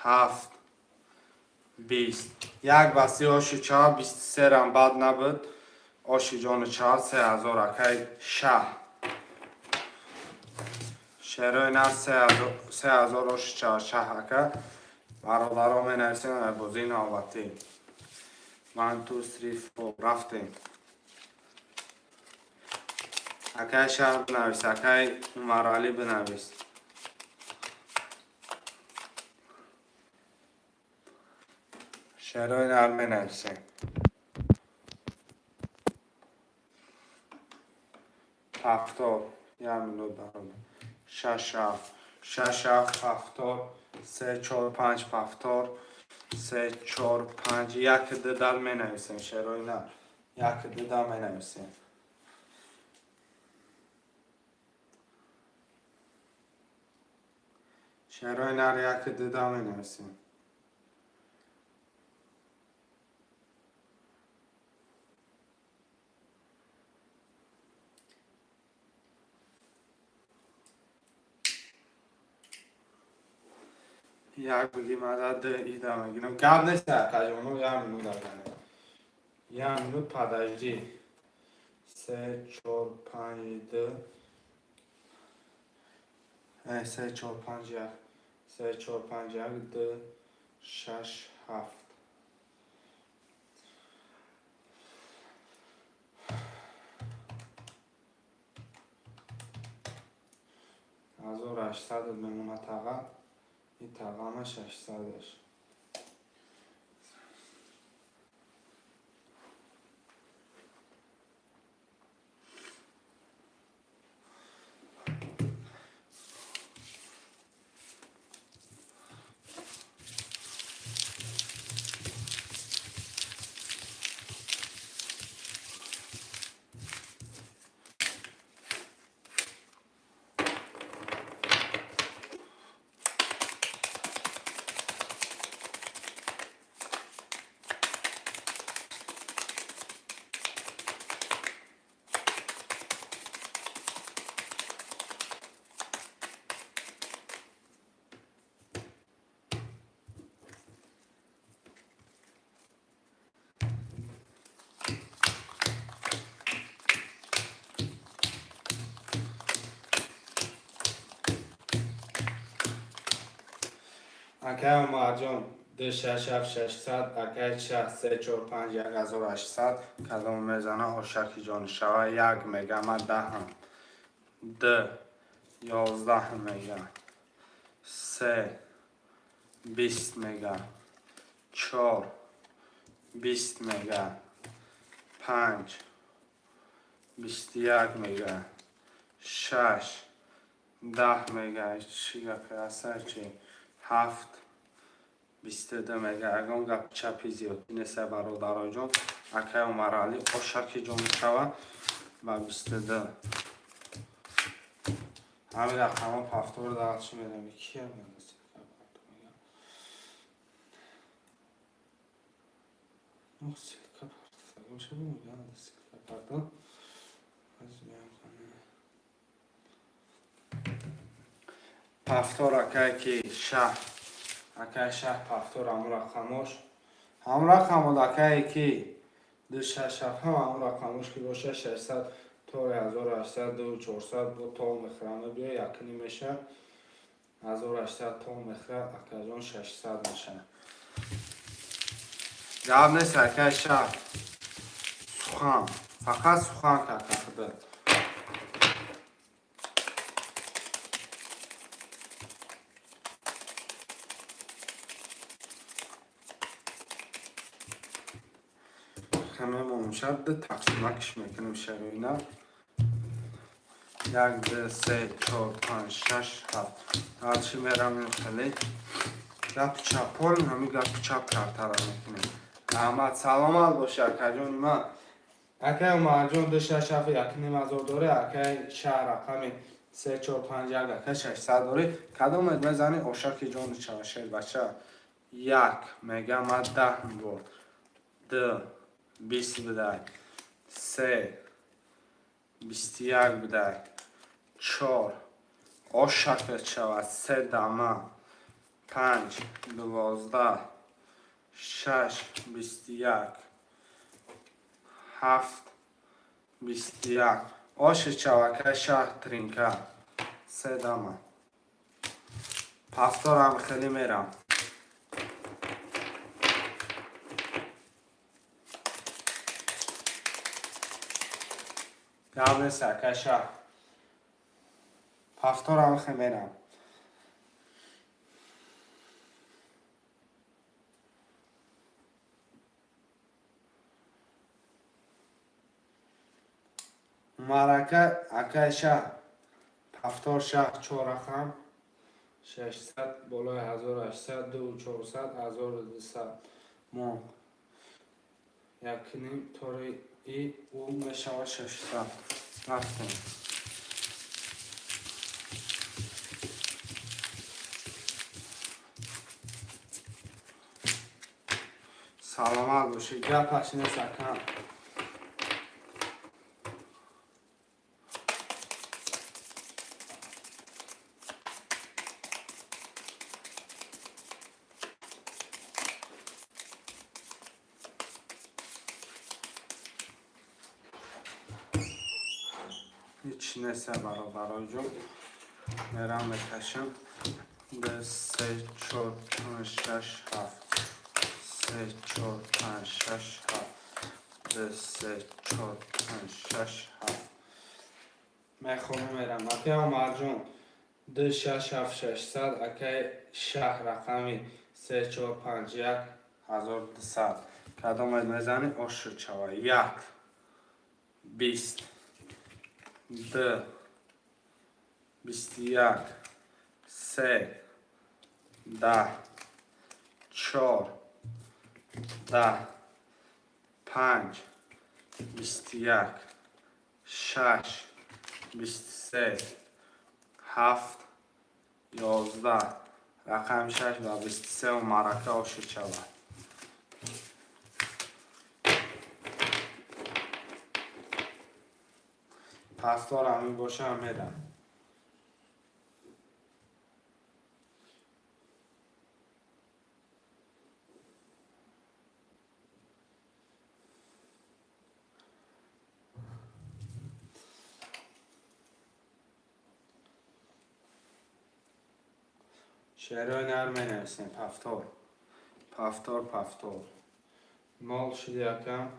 7 20 یک بسی آشی شود 23 رم بد نبود آشی جان 4 3000 اکی شه شروع نه 3000 روش چهارشهکه برادرها می نویسیم بازی نوبتی 1 2 3 4 رفتیم اکای شهر بنویس اکای عمر علی بنویس شروع نه می نویسیم هفتاد یک منوت برابر 6 7 هفتاد 3 4 5 هفتاد 3 4 5 یک ددل می نویسیم شروع نه یک ددل می نویسیم شروع نه یک ددل می نویسیم یک بگیم عدد ایده میگیرم گب نیست کجانو یک منوت دارم یک منوت پدایجی 3 4 5 2 3 4 5 1 3 4 5 1 2 6 7 1800 بمونه تقا این تقا 600ش اکای مرجان 2 6 7 600 اکای 6 3 4 5 1800 کدام میزنه آشکی جان شوه یک میگه من دهم 2 11 میگه 3 20 میگه 4 20 میگه 5 21 میگه 6 10 میگه چی گفت اثر چی 7 22 میگه اگم گپ چپی زیادی نیست برادر جان اکای عمر علی آشکی جان شوه و 22 همین رقم ها پفتور دارد چی میدم کیه میدم سیلکا پرتون چه میگم سیلکا پرتون پفتور اکای که شهر اکای شهر پفتور همون رقمش همون رقم اکای که 2 6 7 هم همون رقمش که باشه 600 تا 1800 2 400 با تا مخرمه بیا یکنی میشه 1800 تا مخره اکای جان 600 میشه جواب نیست اکای شهر سخن فقط سخن که کفده همه ممشد تقسیمکش میکنیم شروعینا 1 2 3 4 5 6 7 هرچی میرم این خیلی گپ چپال همی گپ چپ کارتر میکنیم احمد سلام باشه کجانی من اکای مرجان 2 6 7 یک نیم هزار داره اکای شهر رقم 3 4 5 1 اکای 600 داره کدام میزنی آشکی جان چوشه بچه 1 میگه من 10 بود 2 20 بده 3 21 بده 4 آشک شود 3 دمه 5 12 6 21 7 21 آش چوکه شهر ترینکه 3 دمه پفتارم خیلی میرم. قبل سرکشه پفتارم خیلی میرم. مرکه اکه شهر پفتار شهر 4 رقم 600 بالای 1800 2400 1200 مون یکنیم طوری ای او میشود 600 رفتیم. سلامت باشی گپش نیست اکم. هیچ نیست برای جو میرم میکشم به 3 4 5 6 7 3 4 5 6 7 به 3 4 5 6 7 میخونم میرم اکی مرجون 2 6 7 600 اکی شهر رقمی 3 4 5 1 1200 کدام میزنی آشر چوا 1 20 2 21 3 10 4 10 5 21 6 23 7 11 رقم 6 و 23 و مرکه آشر چوا پفتار همین باشه هم میدم. شعرهای نرم می نویسیم. پفتار مال شد یکم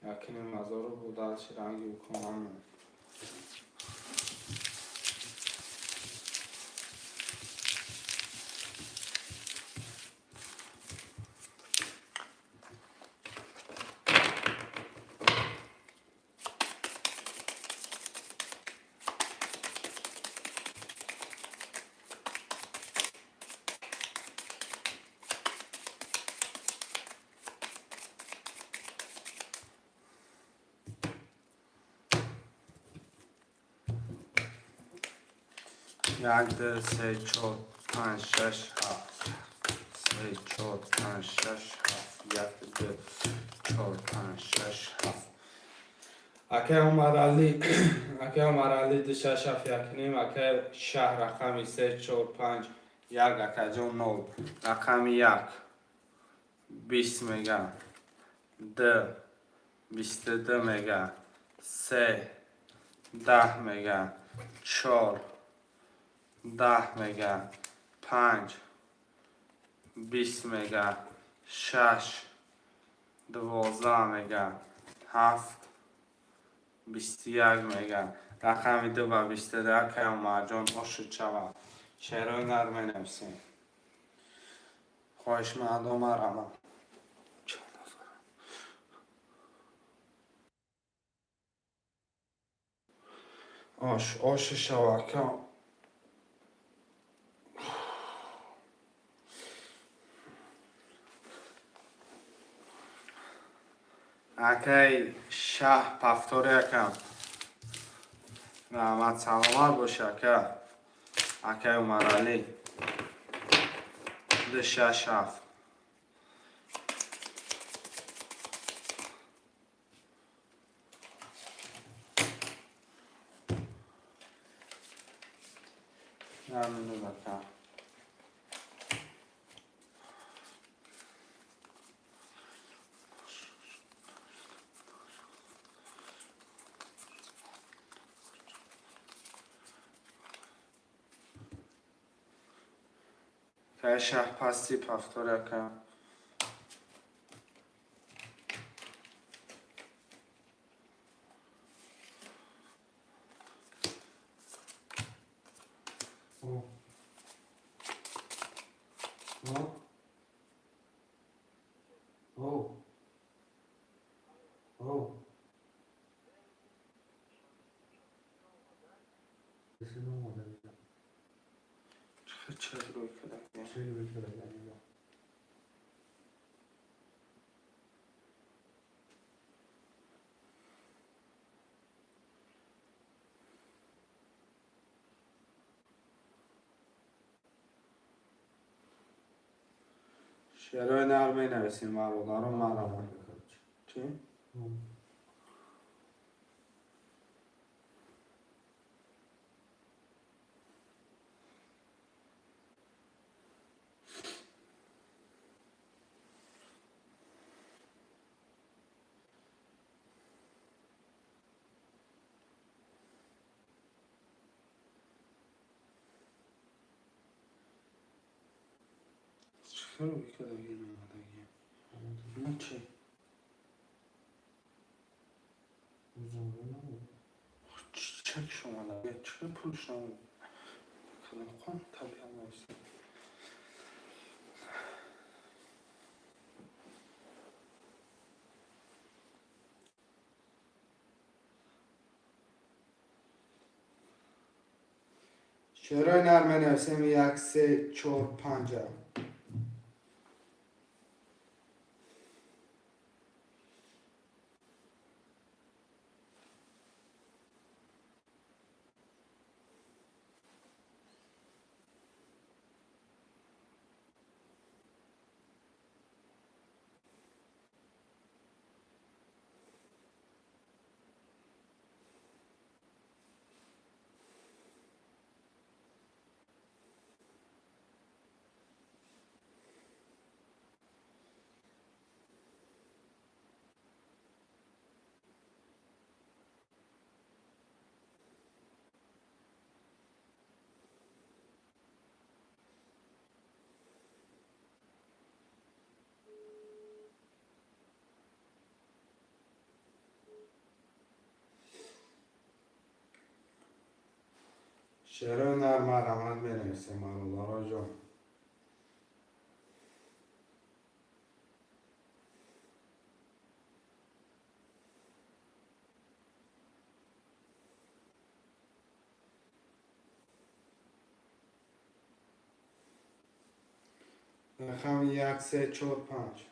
یکنی مزارو بودل شرنگی بکنم. یک 2 3 4 5 6 7 3 4 5 6 7 1 2 4 5 6 7 اکی عمرالی 2 6 7 1 نیم اکی شهر رقمی 3 4 5 1 اکی جون 0 رقمی 1 20 میگه 2 22 میگه 3 10 میگه 4 10 میگه 5 20 میگه 6 12 میگه 7 21 میگه رقم 2 و 22 که مرجان آشد شود. شعرهای نرم می نویسیم. خواهش مردم رما آش شود که اکی شه پفتار یکم رحمت سلامت باشه که اکی عمرالی 2 6 7 نمینو بکن که شهر پستی پفتور یکم او او او چه روی کده شعرهای نغمه نویسیم مرمولا رو مرمون چی؟ چه روی کده این آمدگی چی؟ چک شما لگه چه پولش نمید کلم خون طبیعت نویسیم شعرهای نرمه نویسیم 1 3 4 5 شعرهای نرمه رمض بنویسیم مرمولا جان رقم 1 3 4 5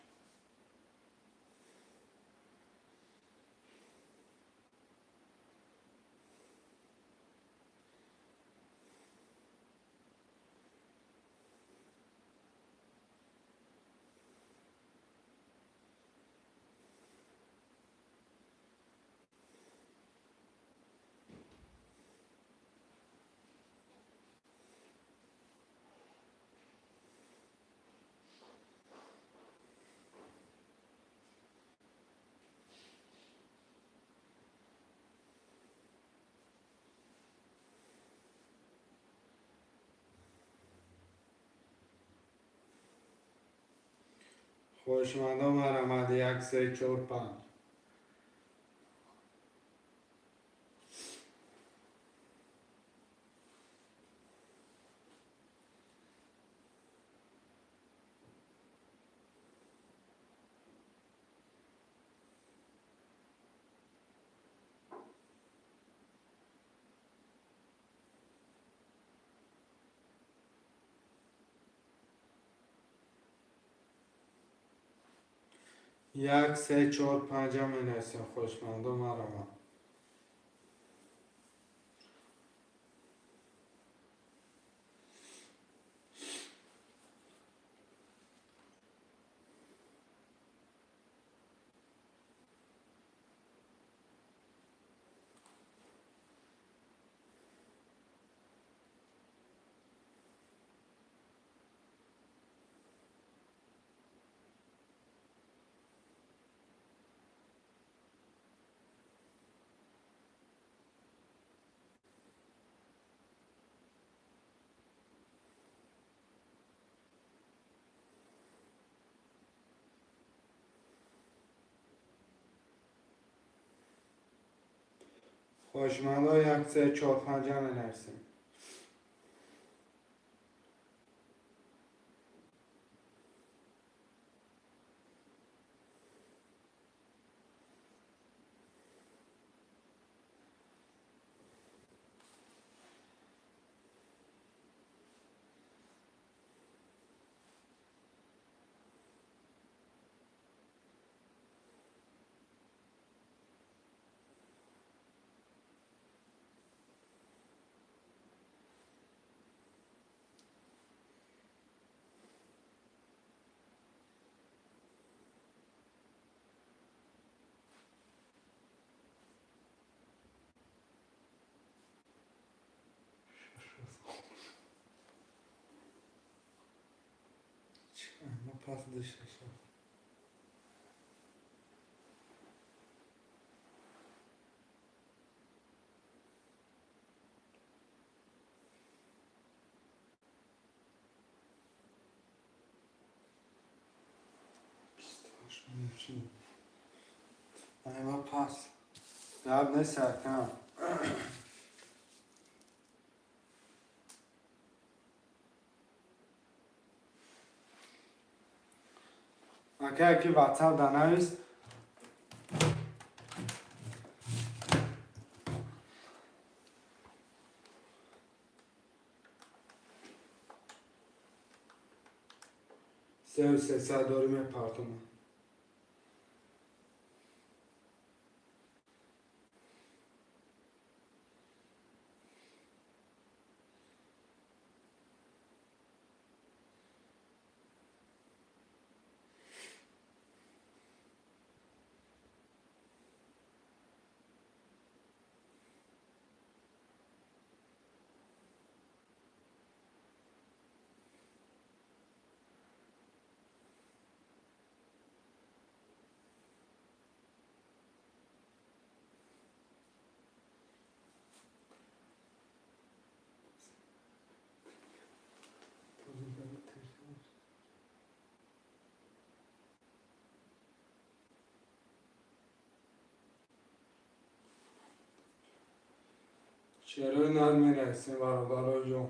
خوشمندم رمض 1 3 4 5 1 3 4 5 بنویسیم خوشمندم رمض خوشمالا یک سه چهار پنج نرسیم. ما پس داشته شد. ما پس یاد نسرکم. اگر که واتساپ دانویست سه و سه ساعت داریم پارتمان. چرا نمیرسیم برادر جون؟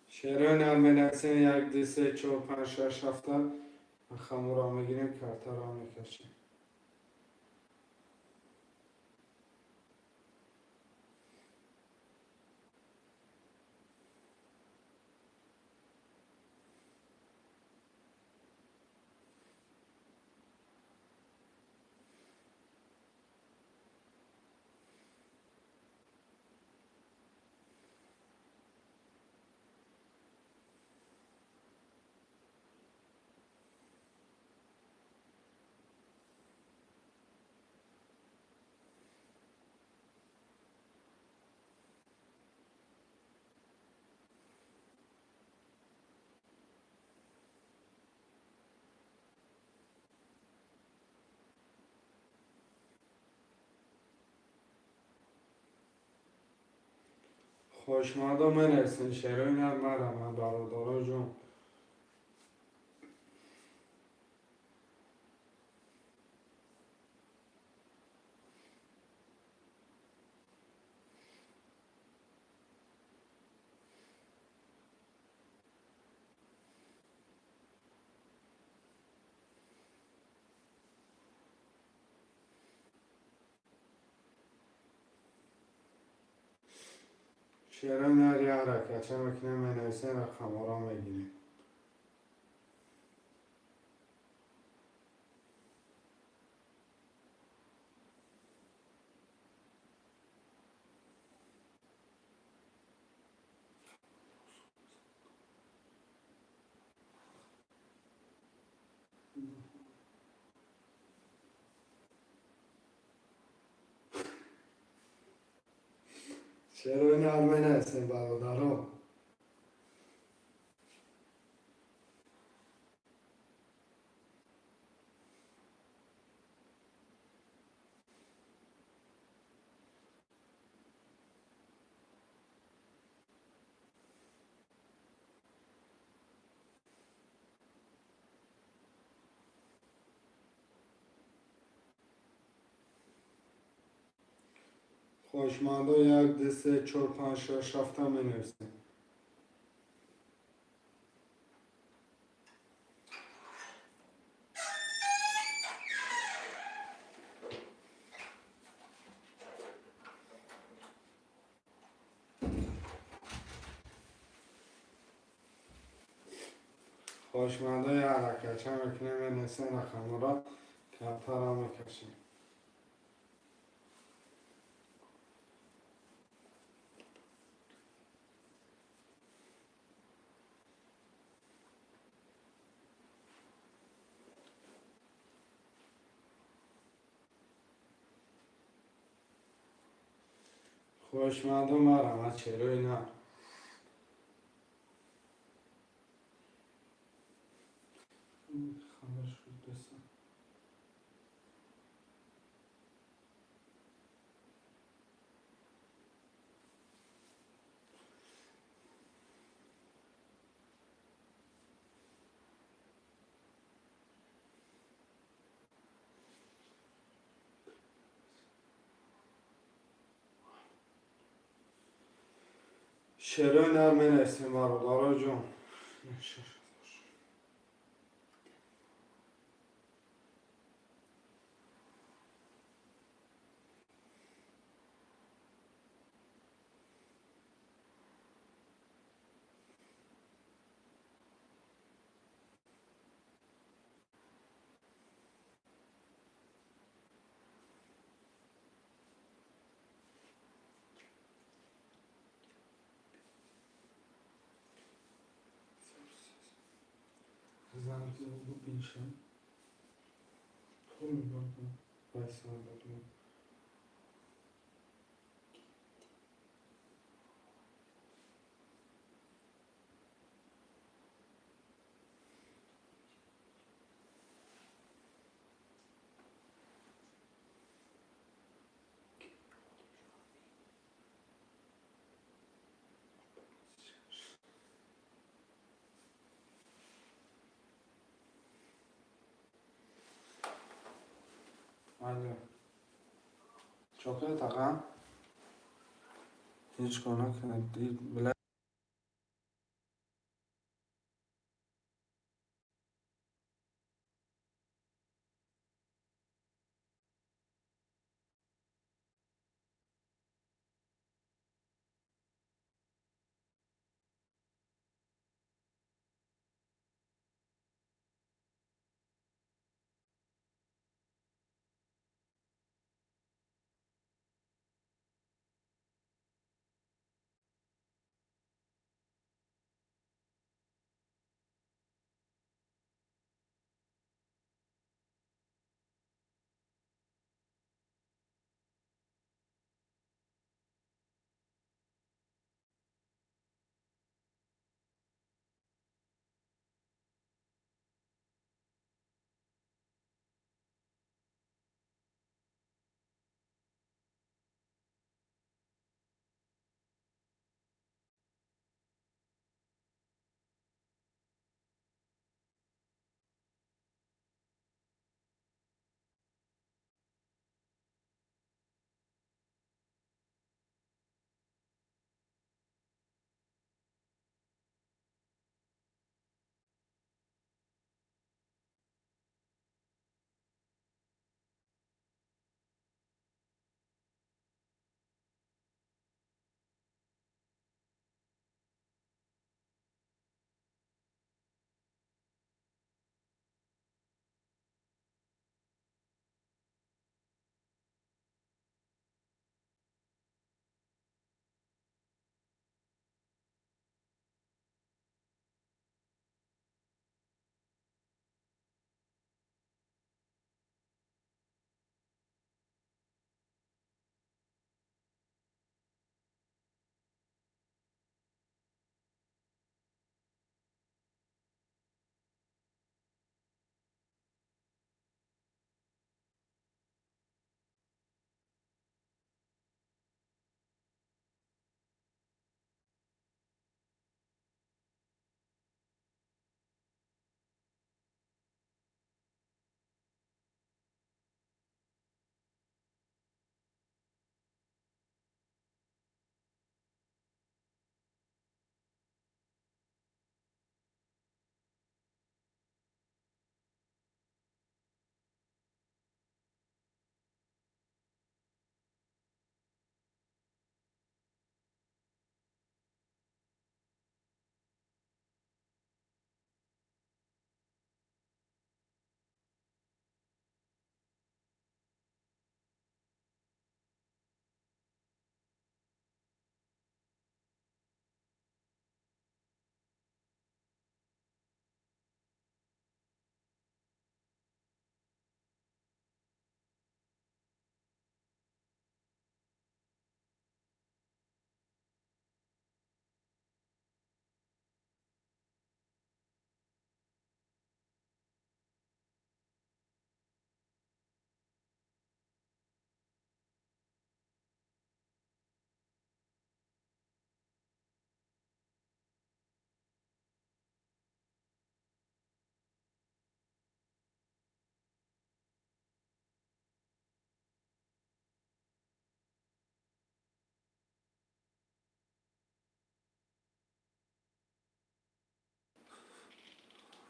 چرا نمیرسیم یک دو سه چهار پنج شش هفته خمور را میگیریم کارتا را میکشیم. خوشمادا میرسیم شروع نمیرم برادر جون. چرا نری حرکت چه مکنه منویسیم و خمورا میگیریم. چرا نرمه نسیم برادرم؟ خوشمانده یک دو سه چهار پنج شش هفته می نویسیم. خوشمانده یک حرکت میکنیم می نویسیم رقم را کمتر هم میکشیم. خوشمانده مرم از چروی نه. خبر شد بسن. شروع نر می نویسیم برادر جون. زنگ زنگ بیشم. پول بردم. پیسه بردم. Alo. Çok iyi takım. Hiç konu değil. Bile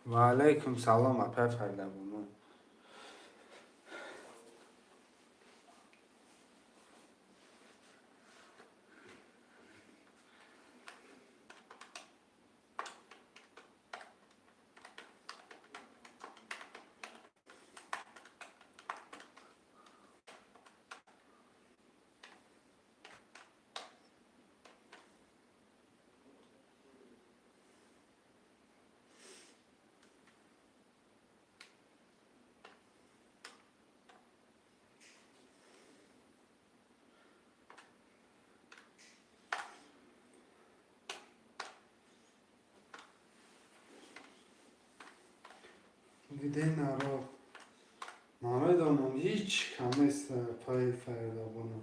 و علیکم سلام اپر فرده بونو. Gide naro. Mahmud amam hiç kames pay ferda bunu.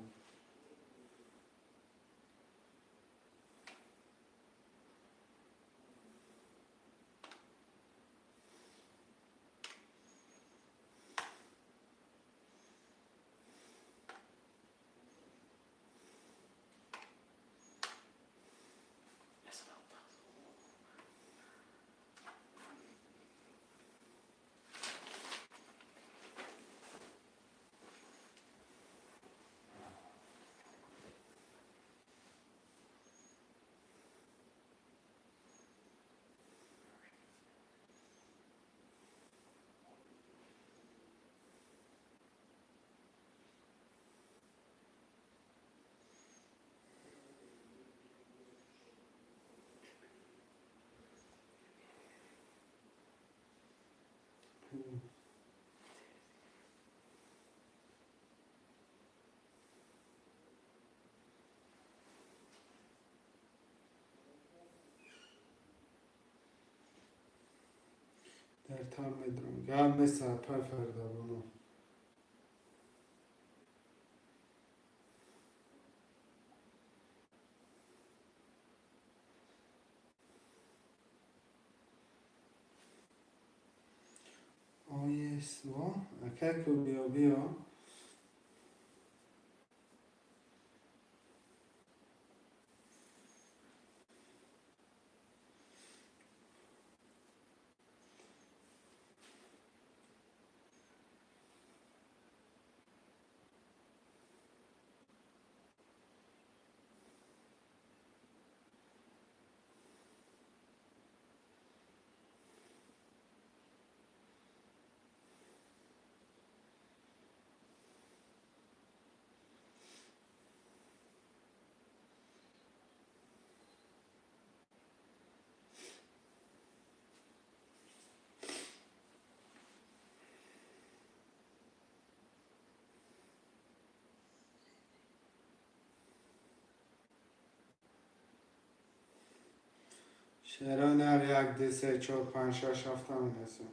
در تام میدونم. گام مثل پای فردا بونو. آیس وا. اکر کو بیا بیا. شهران هر یک دی سه چهار پنج شش هفت هم هستم.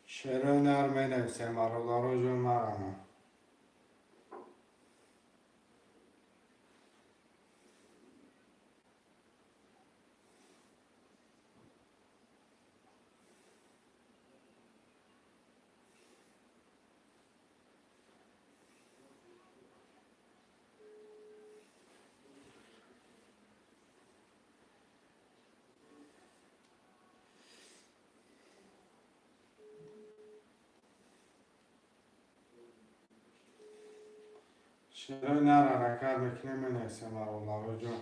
شهران هر می نویسه مرا دارو جون مرانه. شعرهای نر حرکت میکنه منویسیم برادر جان.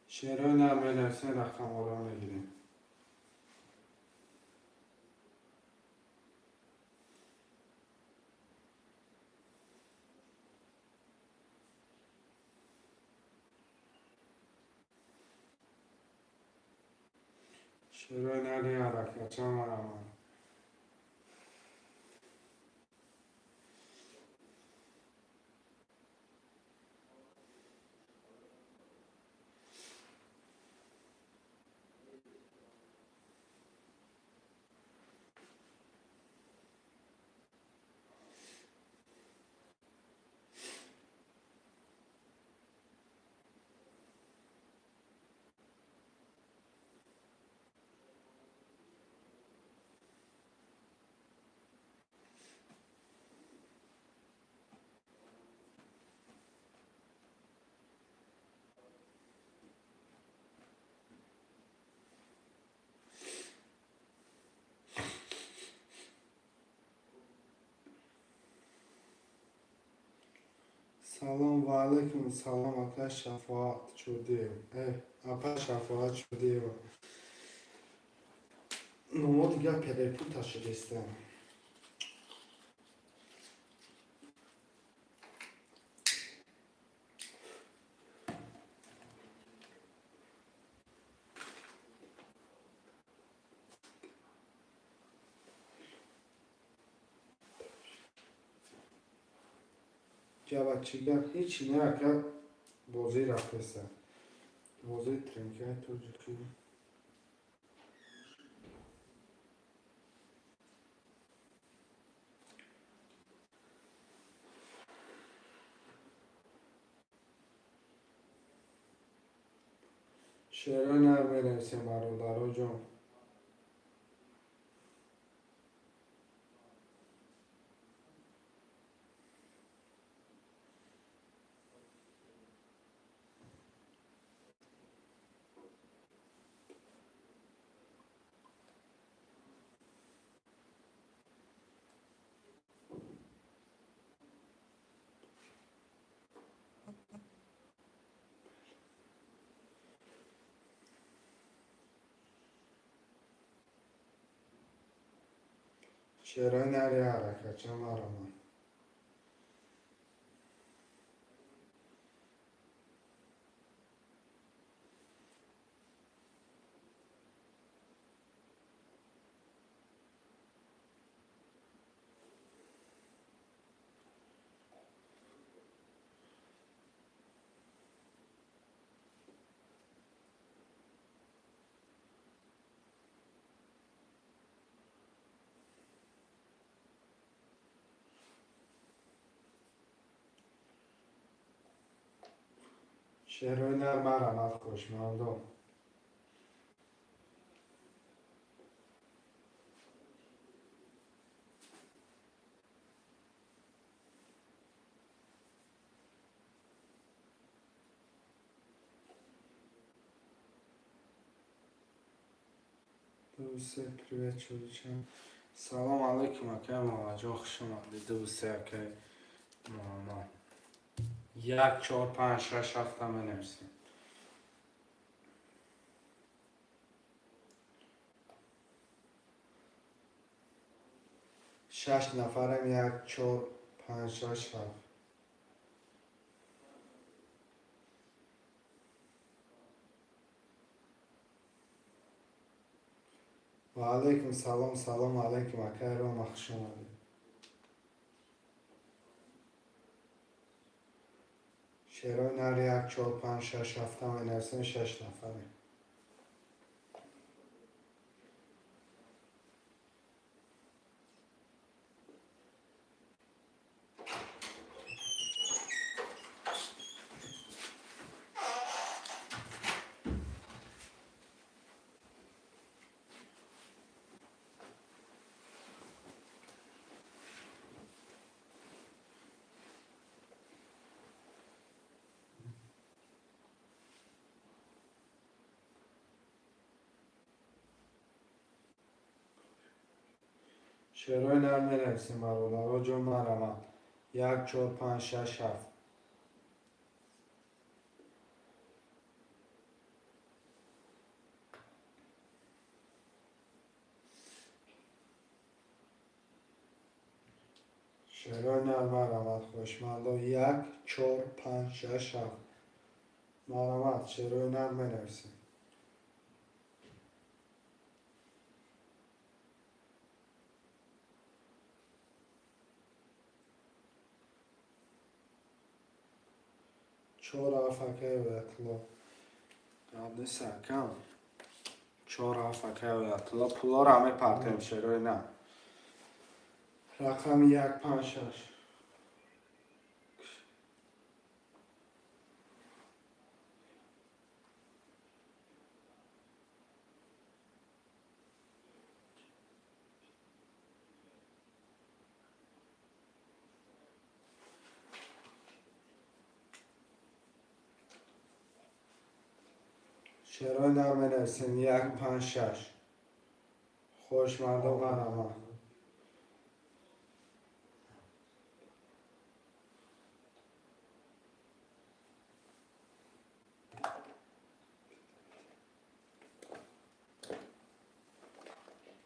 شعرهای نر منویسیم رقم ها رو میگیریم. شعرهای نری حرکت چه مرمان. سلام و علیکم سلام اپا شفاعت شده اپا شفاعت شده و نما دیگه پدرپو تشده استم. Cavakçılar hiç ne akar bozuyla pesa. Bozuyu trinke tutucu. شعرهای نر بنویسیم برادر جان. شعرهای نری حرکت چه مرمان. شعرهای نر مرمت خوشمندم. دوسته پریوت چودشم. سلام علیکم اکرم آجا خوش آمدید دوسته که ماما 1 4 5 6 7 بنویسیم. شش نفرم 1 4 5 6 7. و علیکم سلام سلام علیکم اکرم خوش آمدید. شعرهای نر 1 4 5 6 7 بنویسیم 6 نفره. شعرهای نرم نویسیم برادر جون مرمت 1 4 5 6 7 شعرهای نرم مرمت خوشمند 1 4 5 6 7 مرمت شعرهای نرم نویسیم. چهار افکه و اطلاع قبل سرکم 4 افکه و اطلاع پولا رو همه پرتیم شعرهای نه رقم 1 5 6 شعرهای نرم نویسیم 1 5 6 خوشمند و مرمت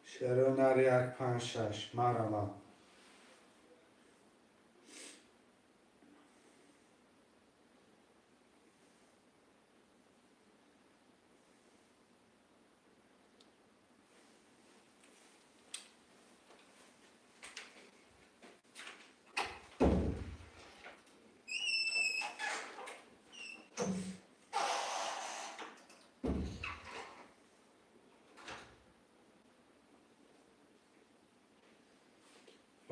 شعرهای نر 1 5 6 مرمت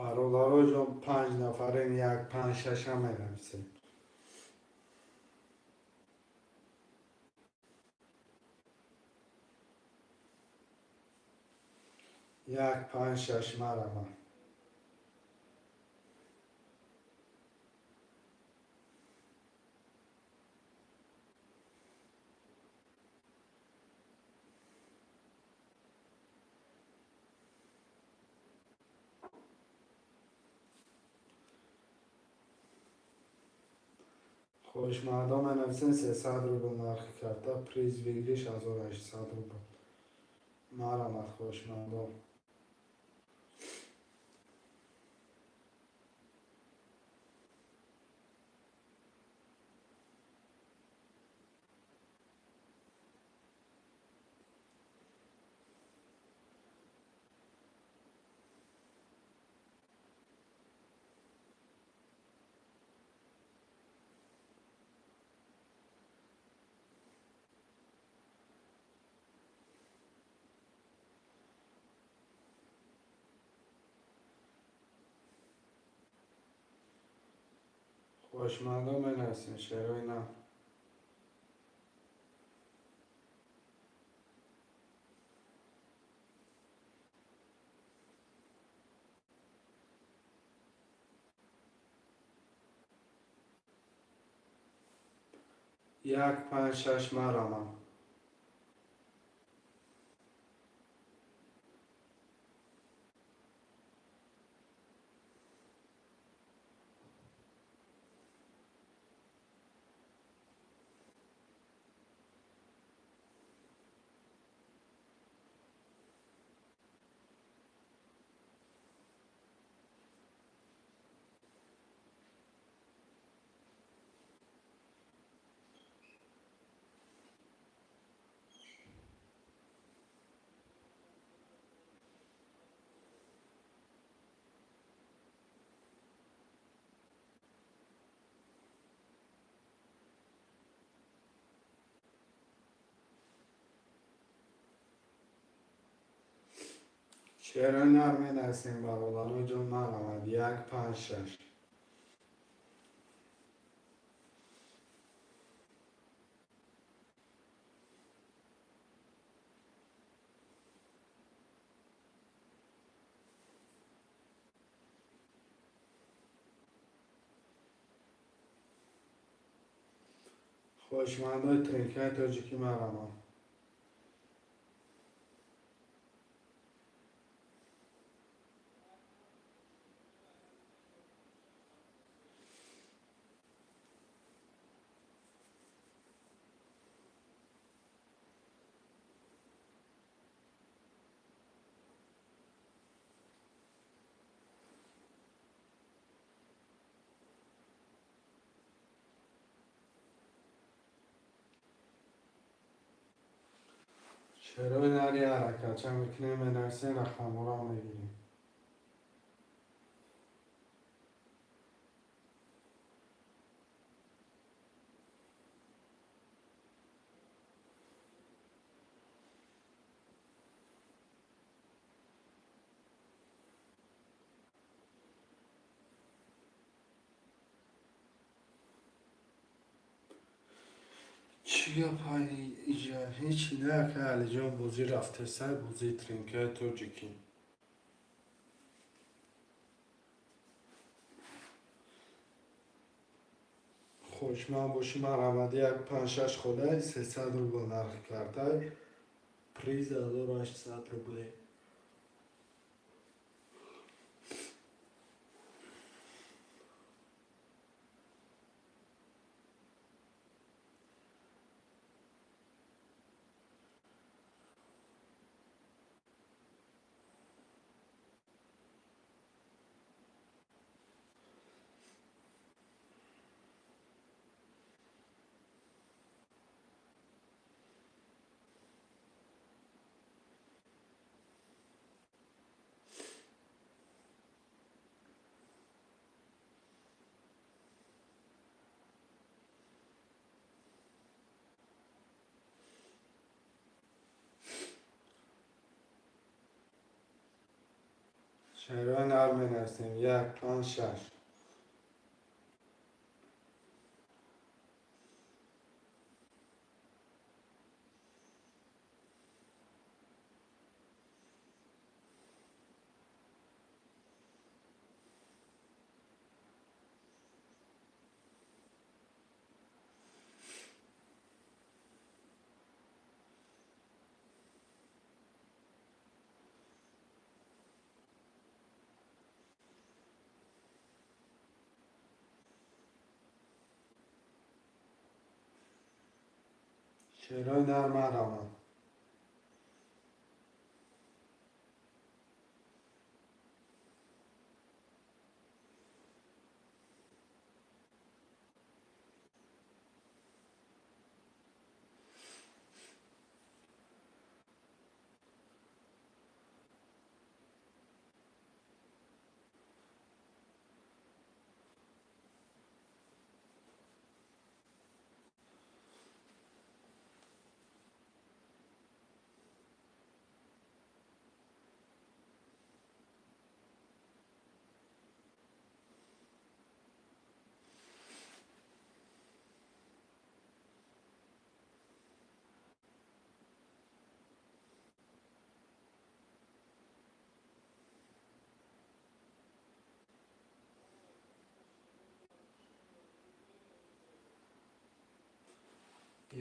برادر جون 5 نفرین 1 5 6 هم نویسیم 1 5 6 مرمت خوشمردم نویسیم 300 روبل نرخی کرده پریز ویگریش 1800 روبل مرمت خوشمردم خوشمندم نویسیم شعرهای نه 1 5 6 مرمت شعرهای نرم نویسیم برادر جون مرمت 1 5 6 خوشمندای ترکیه تاجیکی مرمت شروع نری حرکت چه میکنیم منرسین رقم را میگیریم. چی پای ایجا هیچی نه که علی جان بوزی رفته سر بوزی ترینکه تو جکی خوش من باشی من رمدی یک 5-6 خوده 300 روبل نرخ کرده پریز 1800 روبله شهرهای نرمین هستیم 1-5-6 شهرهای نرم رمان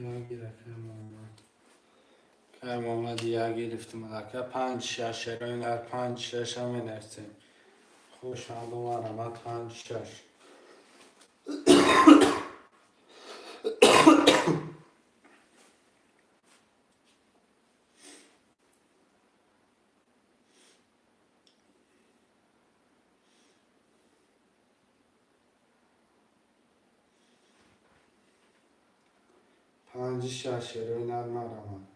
1 کرم آمد 1 گرفتیم مدکه 5-6 شهرهای نر 5-6 همین هستیم خوش آمد رمد 5-6 5-6 شهرهای نرم رمد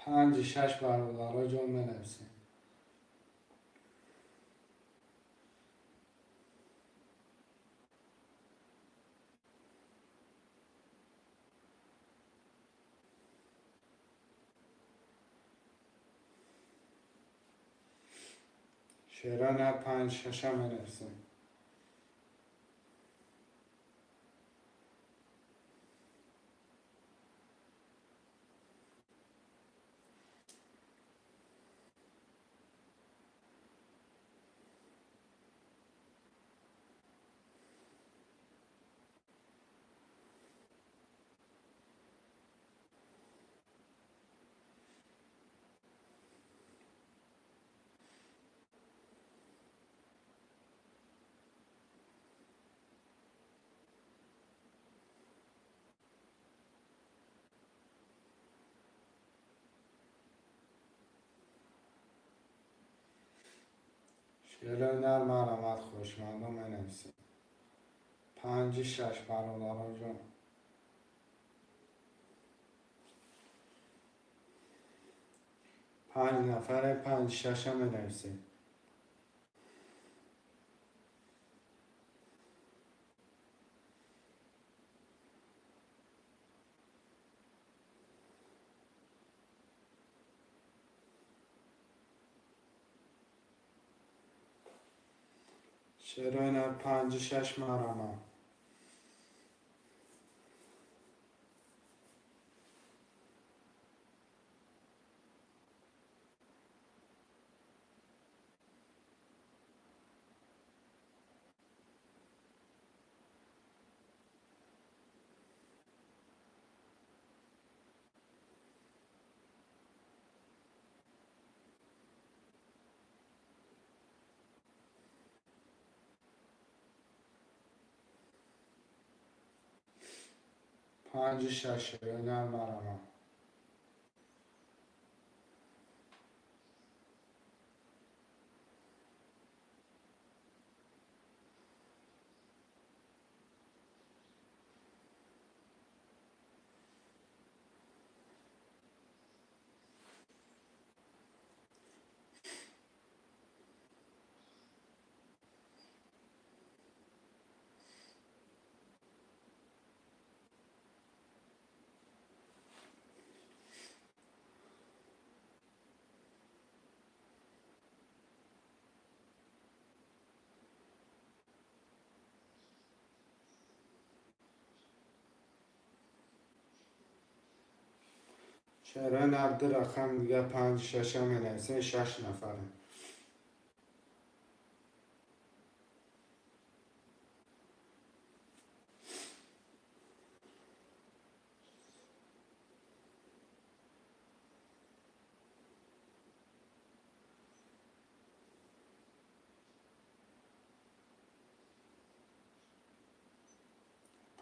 پنج شش برادرها جان بنویسیم شهرهای نر 5-6 هم بنویسیم شیرینر مرامت خوشمندم بنویسیم. 5-6 برادر جان. 5 نفر 5-6 هم بنویسیم. شیرینر 5-6 مرامت. پنج شش شیرینر مرامت. شیرینر ده رقم دیگه 5-6 هم بنویسیم. 6 نفره.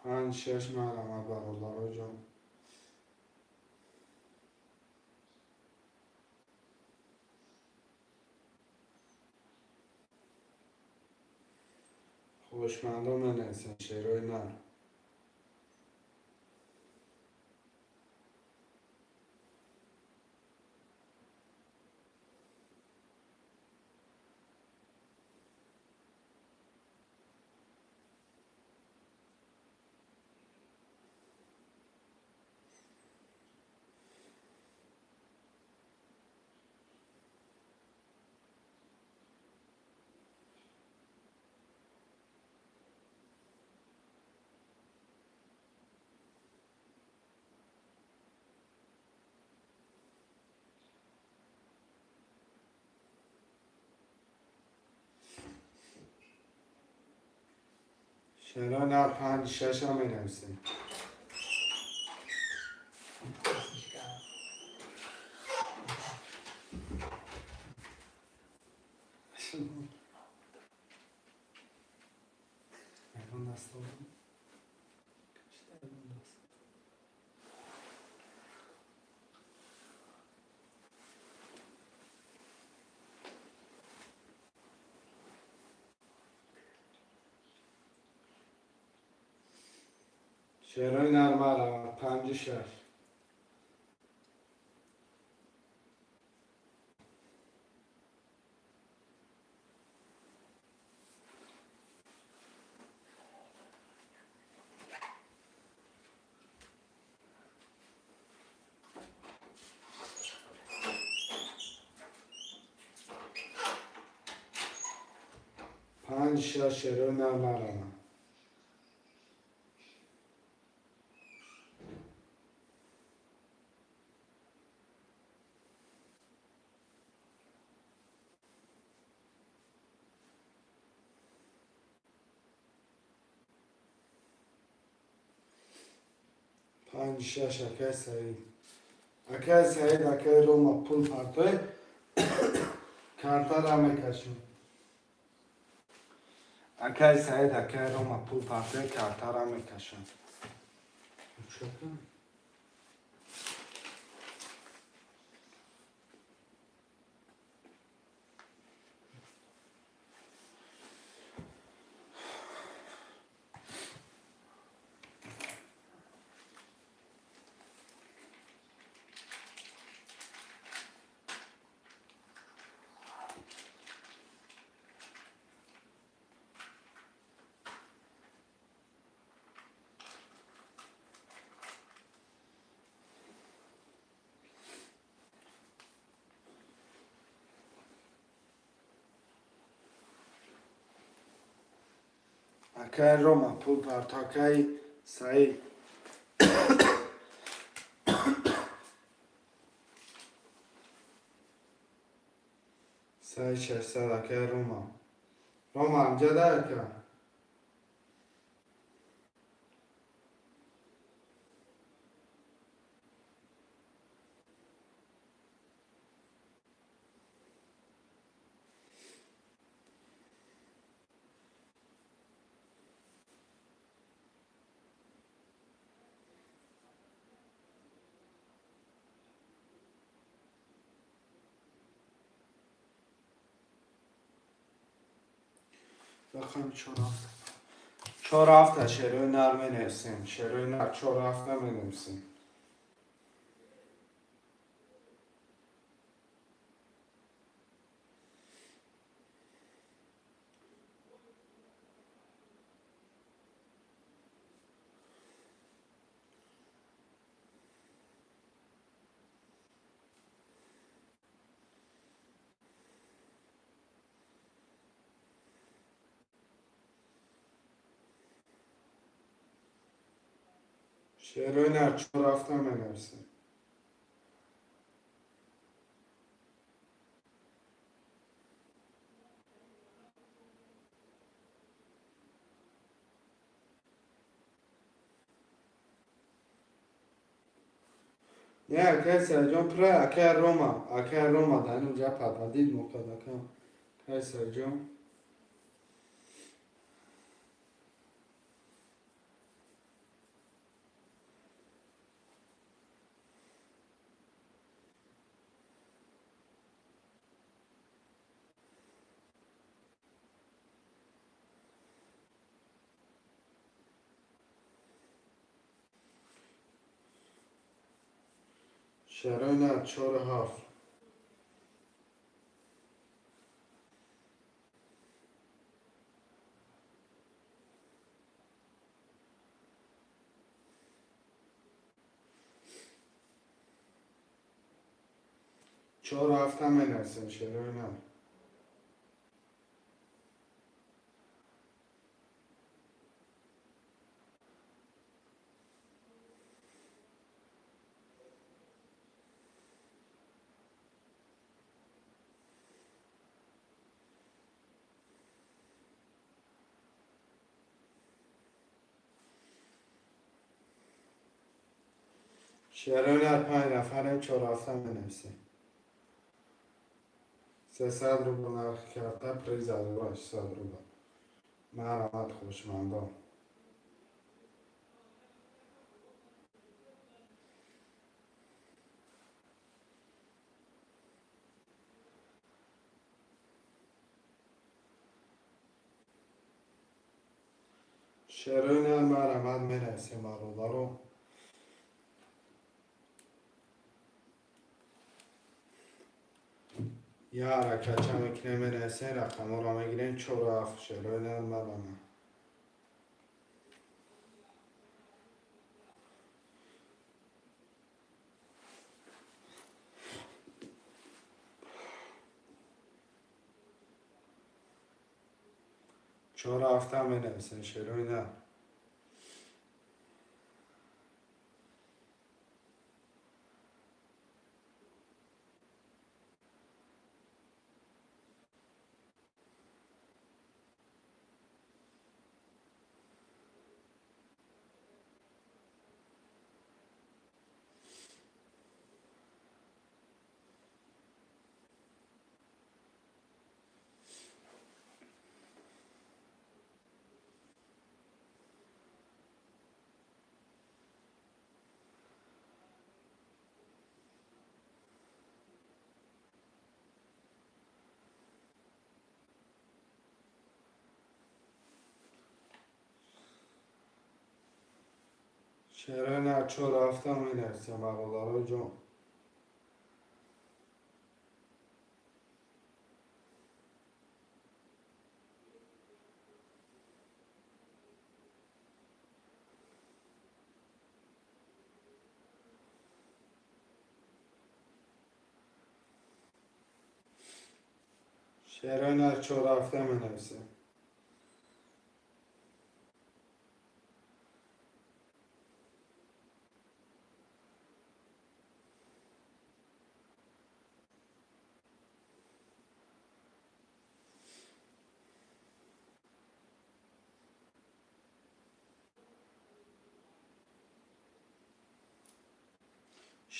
5-6 مرامت برادر جان. خوشمندم بنویسیم. شیرینر. شیرینر 5-6 هم بنویسیم. شیرینر مرامت 5-6. 5-6 شیرینر مرامت. 5-6 اکای سعید. اکای سعید اکای رو ما پول پرتوی کارتا را میکشیم. اکای سعید اکای رو ما پول پرتوی کارتا را میکشیم. اکای روما پول پارتاکای سعید سعید 600 اکای روما امجد اکا بخوام 4 hafta şeroy narme nefsim. Şeroy nar 4 hafta mı nefsim? شعرهای نه 4 hafta mı nefsim? نه arkadaşlar John Pry akar Roma'dan önce patladı mutlaka. Arkadaşlar John شعرهای نه 4 hafta. چهار هفته می نرسیم شعرهای نه شعرهای نه 5 نفریم 4 hafta می نرسیم 300 روبل نرخ کرده پری زده باش 100 روبل مرحمت خوشمندان شعرهای نه مرحمت می نرسیم رو یا حرکت چمکنه می نرسیم رقم رو میگیریم 4 hafta شعرهای نه مرحمت چهار hafta می نرسیم شعرهای نه شعرهای نه 4 hafta می نرسیم برادرای جان شعرهای نه 4 hafta می نرسیم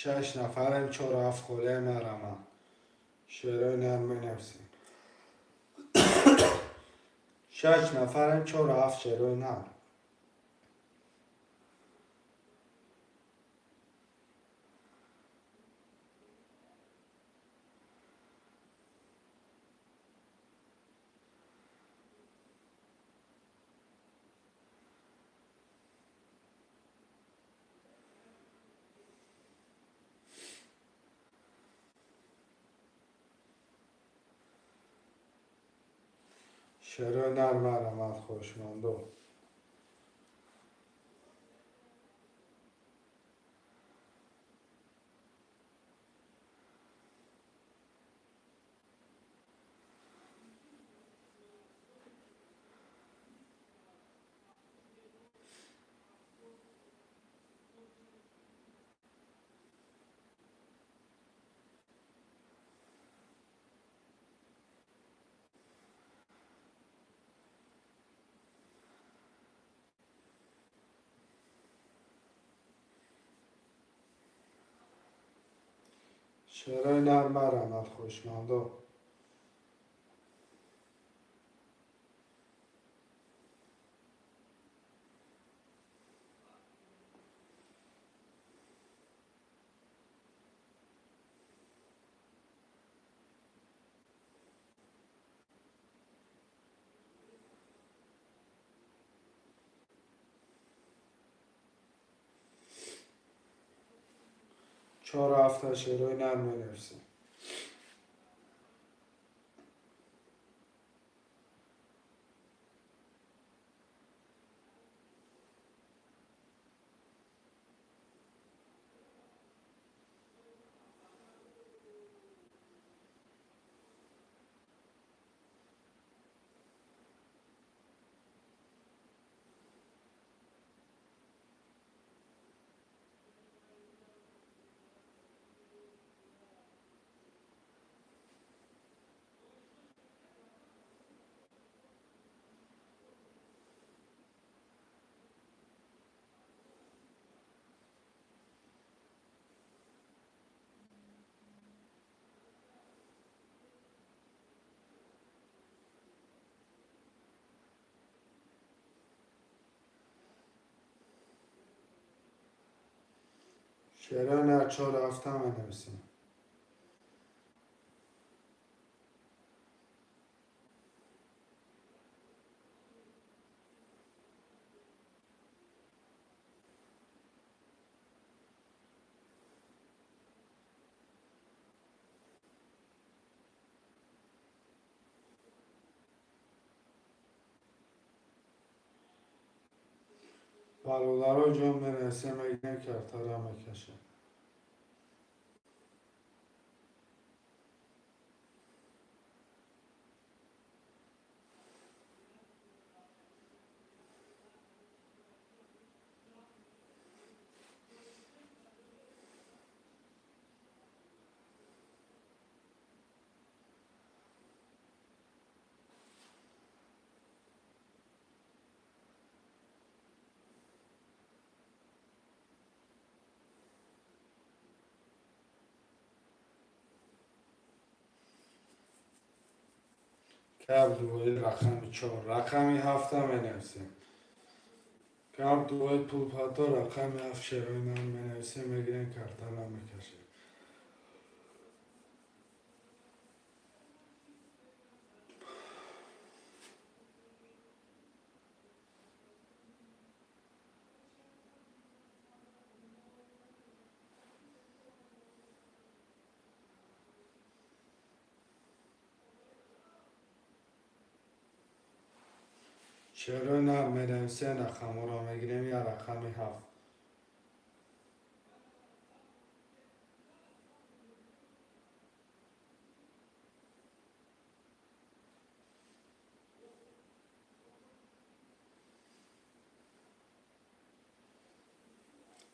6 نفرم 4 7 خوله مرمه شعرهای نرم نویسیم 6 نفرم 4 7 شعرهای نرم شعرهای نرم علامت خوشمندو شعرهای نرم علامت خوشمندو 4 7 شعرهای نرم نویسیم شعرهای نرم 4 7 هم نویسیم برادرها جان بنویسه میگن کرتر هم میکشه کم دوید رقم 4 رقمی 7 هم بنویسیم کم دوید پول پاتا رقم 7 شعرهای نرم بنویسیم میگیرن کرتر هم میکشه شعرهای نرم بنویسه رقم را میگیریم یا رقم 7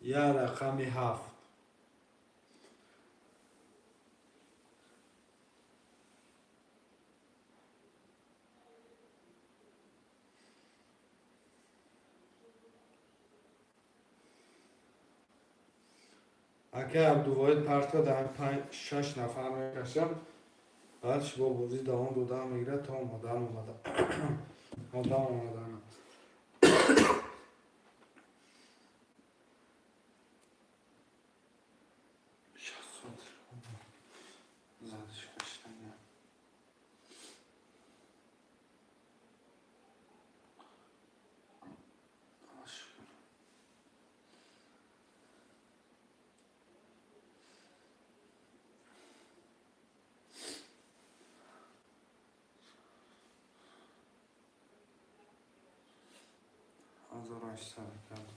یا رقم 7 اگه عبدالواحد پرتا در 5-6 نفر میکشم بعدش با بازی دوام دادن میگیره تا اومدن زدش کشتن آزارش سر کرد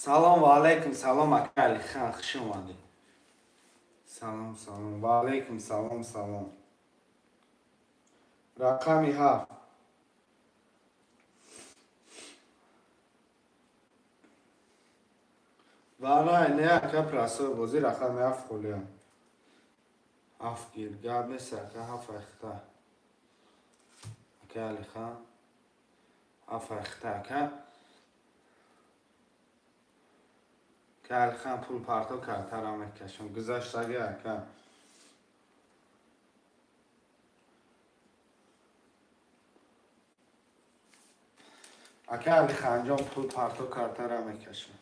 سلام و علیکم سلام اکلی خان خوش اومدی سلام و علیکم سلام رقمی 7 والا نه اکا پراسو بازی رقمی 7 خولیم 7 گیرگرد نیست اکا 7 اخته اکلی خان 7 اخته اکا که خان پول پارتو کرد ترا میکشم گذاشت اگه که علی خان جان پول پارتو کرد ترا میکشم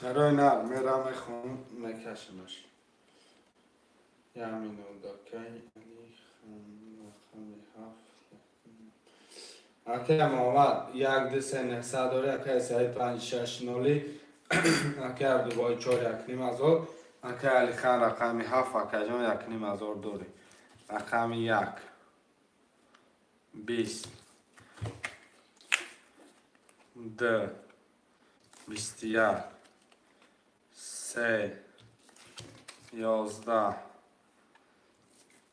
شرای نه میرم میخونم میکشمش یمین اوداکی علی خان رقمی 7 اکه محمد 1-2-3 داره اکه سعید 5-6 نولی اکه عبدالواحد 4-1 اکه علی خان رقمی 7 اکه جان 1 داره رقمی 1 20 2 21 3 11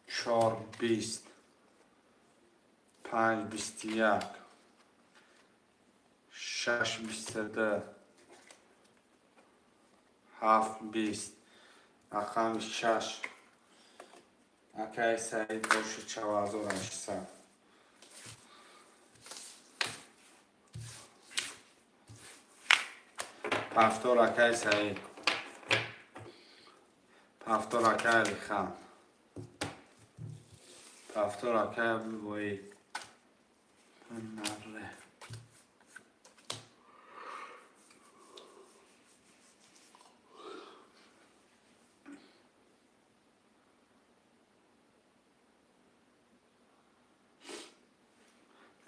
4 20 5 21 6 22 7 20 رقم 6 اکای سعید باشه 4800 پفتور اکای سعید پفتور اکای علی خان پفتور اکای عبدالواحد نره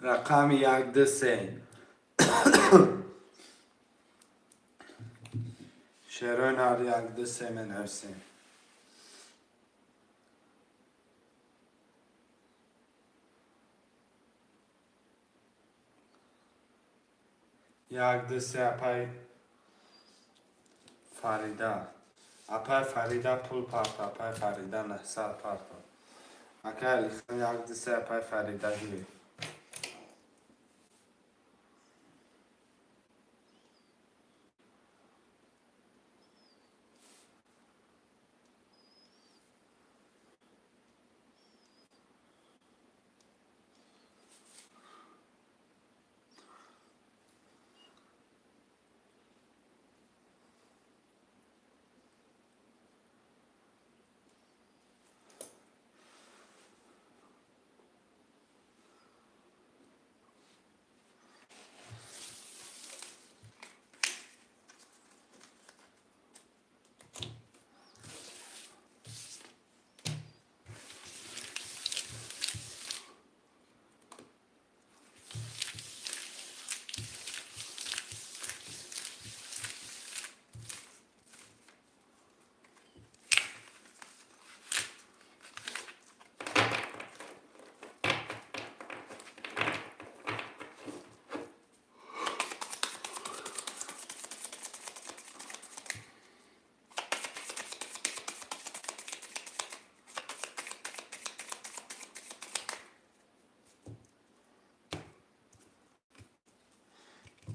رقم 1-2-3 شعرهای نهاری 1-2-3 منویسیم 1-2-3 اپای فریده اپای فریده پول پارت اپای فریده 900 پارت اکای علی خان 1-2-3 اپای فریده گیری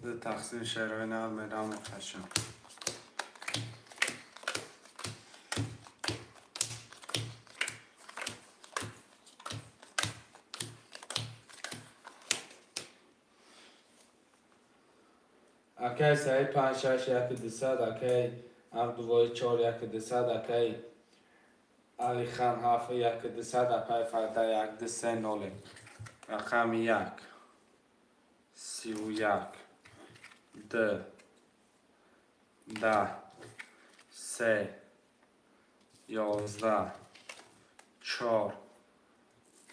ده تقسیم شهرهای نال میدان میکشم. اکی سعی 5 6 1 200 اکی اردوای 4 1 200 اکی علی خان 7 1 200 اکی فردا 1 2 0 رقم 1 31 2 10 3 11 4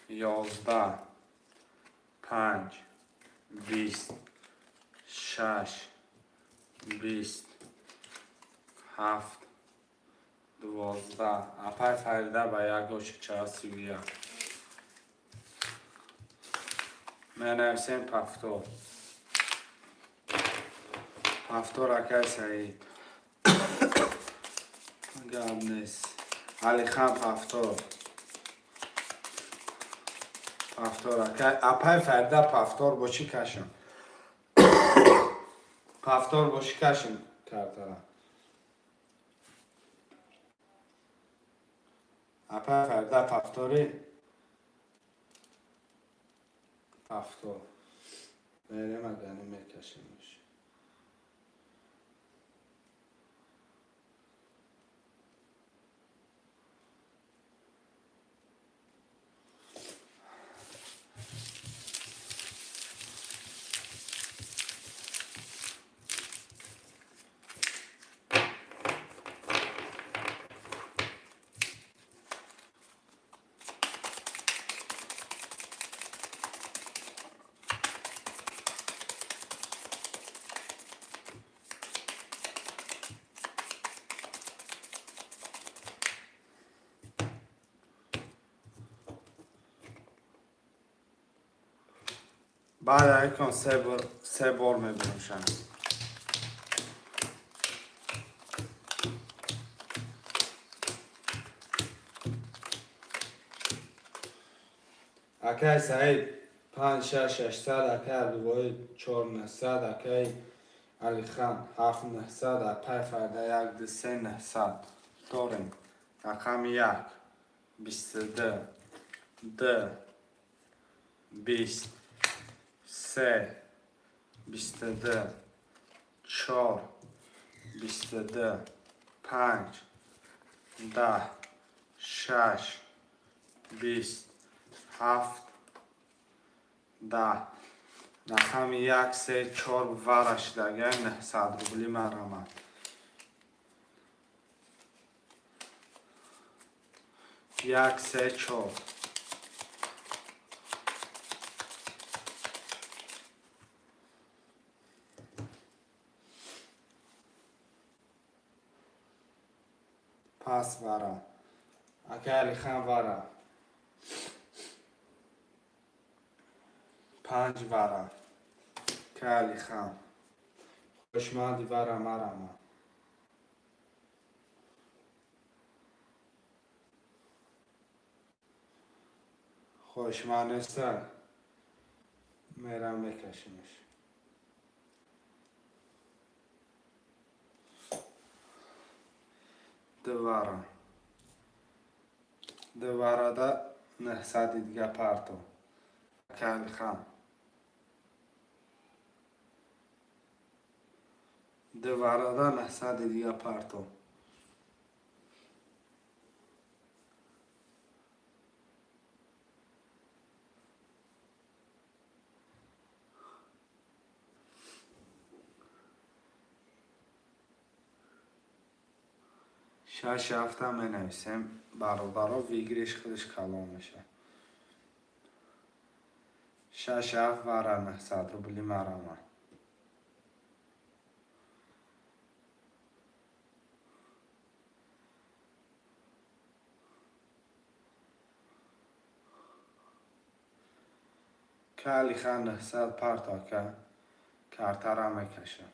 11 5 20 6 20 7 12 اپر فریده به 1 گوش 41 منویسیم پفتور پفتور اکر سعید گم نیست علی خان پفتور پفتور اکر اپر فریده پفتور با چی کشم پفتور با چی کشم کرده اپر فریده پفتوری پفتور بریم اگرنی میکشیمش بعد ایکان 3 بار میبینم شن اکی سعید 5 6 800 اکی اردوای 4 900 اکی علی خان 7 900 اپر فرده 1 2 3 900 داریم رقم 1 22 2 20 3 22 4 22 5 10 6 20 7 10 رقم 1 3 4 ورش دگر 900 روبلی مرمت 1 3 4 پس ورا اکی علی خان ورا 5 ورا که علی خان خوشمندی ورا مرمه خوشمند است میرم بکشیمش دوباره ده 900 دیگه پرتو که علی خان دوباره ده 900 دیگه پرتو شش هفته می نویسیم برادرها ویگریش خودش کلام میشه 6 هفت ورا 900 روبلی مرمه که علی خان 900 پرتا که کارتر میکشه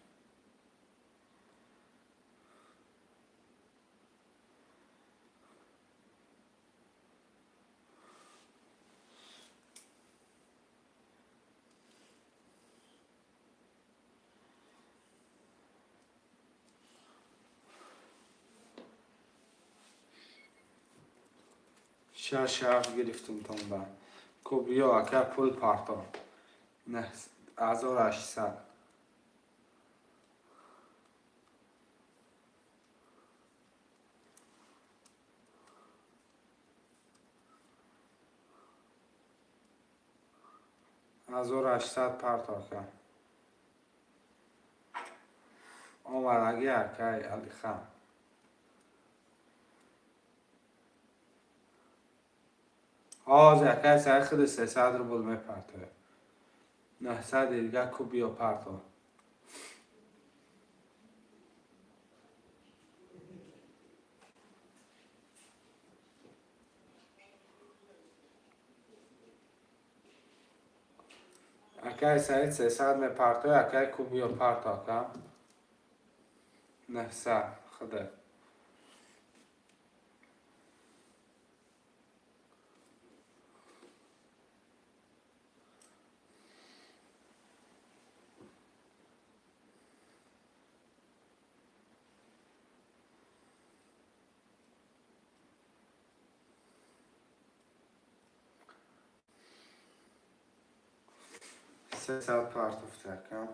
شرف گرفتم توندا کوبیا اکر پول پارتا نه 1800 1800 پارتا کن آمد اگر که علی خان آز اکر سر خود 300 رو بود میپرته 900 دیگه کوبیا پارتا اکر سر 300 میپرته اکر کوبیا پارتا کن 900 خدا 300 پارت افتکم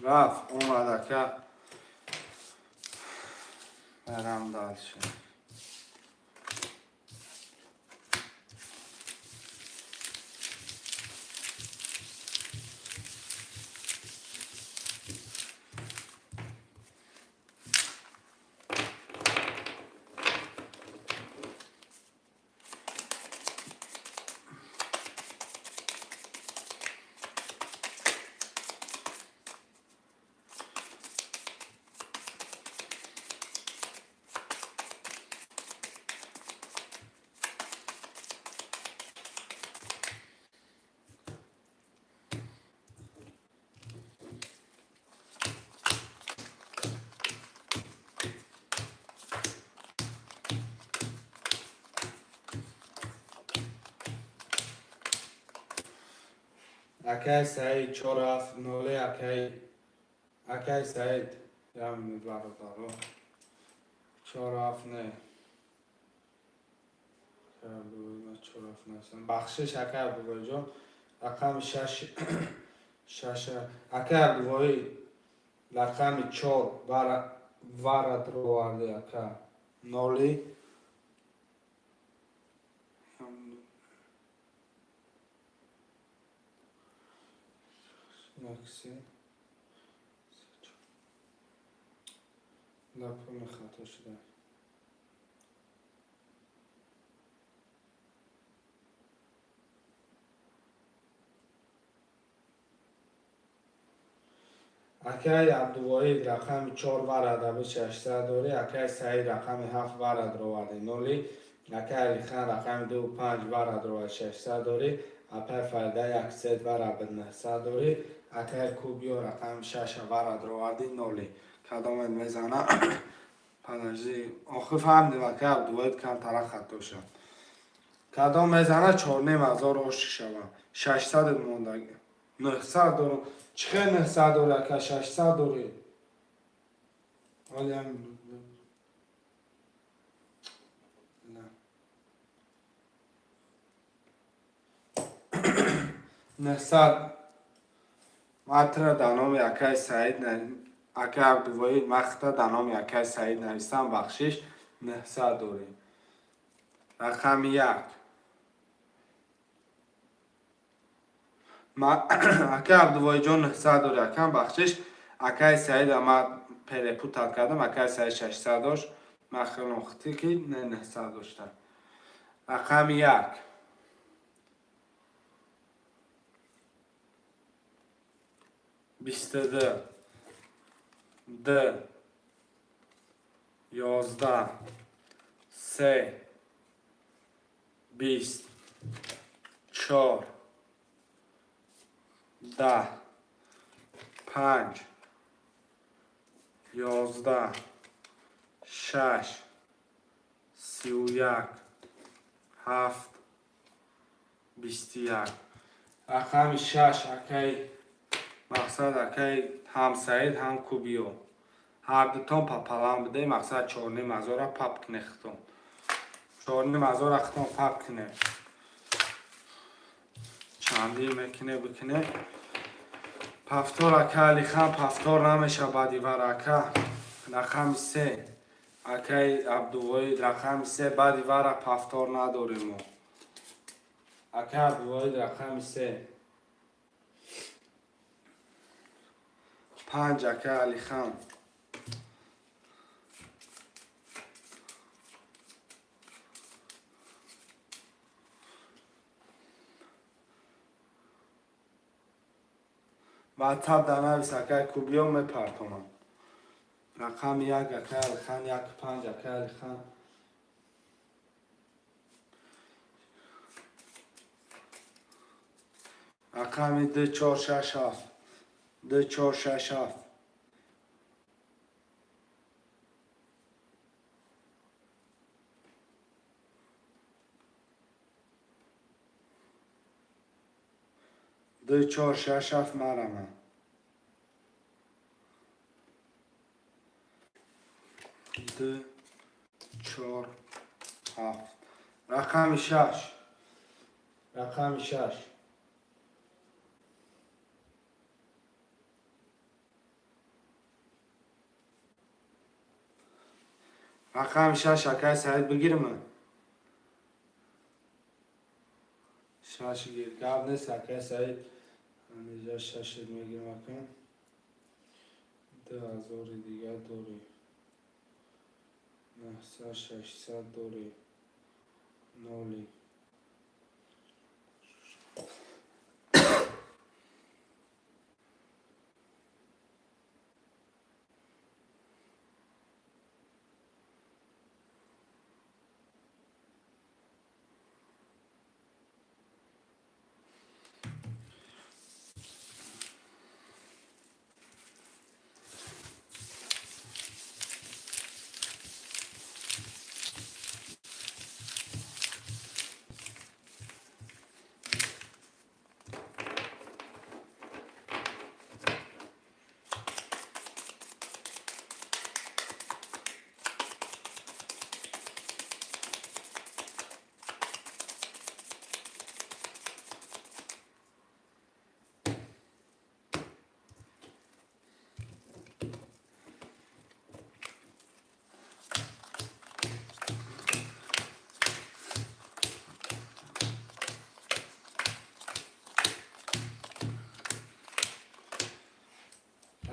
رفت اومد که برم دال شد اکی سعید 4 نوله اکی سعید یام برادارو 4 نه 4 نه بخشش اکر بگوی جان رقم 6 اکر بگوی رقم 4 وارد رو وارده اکر نولی نکسی لپون خطا شده اکی عبدالواحد رقم 4 ورد به 600 داری اکی سعید رقم 7 ورد رو وارده نولی اکی علی خان رقم 2 و 5 ورد رو 600 داری اپر فرده 100 ورد به 900 داری اکی کوبیو رقم 6 ورد رو وارده نولی کدام میزنه پنجی آخه فهمیدیم اکی عبدالواحد کم طرح خطا شد کدام میزنه 4,500 آشک شود 600 مونده 900 دارم چخه 900 داره که 600 داره حالی هم نه 900 مطرح دانام یکی سعید اکی عبدالواحد مخته دانام یکی سعید نویستم بخشش 900 داره رقم 1 اکی عبدالواحد جان 900 داره یکم بخشش اکی سعید اما پیرپو تد کردم اکی سعید 600 داشت من خیلی نخطی که نه 900 داشتم رقم 1 22 10 11 3 20 4 10 5 11 6 31 7 21 رقم 6 اکی مقصد اکی هم سعید هم کوبیو هر دوتان پاپلان بده مقصد 4 ازورا پاپ کنه ختم 4 ازورا ختم پاپ کنه چندی میکنه بکنه پفتور اکا علی خان پفتور نمیشه بعدی ور اکا رقم 3 اکی عبدالوحید رقم 3 بعدی ور پفتور نداریم اکا عبدالوحید رقم 3 5 اکا علی خان واتساپ در نویس اکای کوبیو میپرتونم رقم 1 اکای علی خان 1 5 اکای علی خان رقم 2 4 6 7 2 4 6 7 2 4 6 7 مرمه 2 4 7 رقم 6 رقم 6 رقم 6 اکای سعید بگیرم 6 گیر گاب نیست اکای سعید اینجا 6 میگیرم اکا 2000 دیگه دوری 900 600 دوری نولی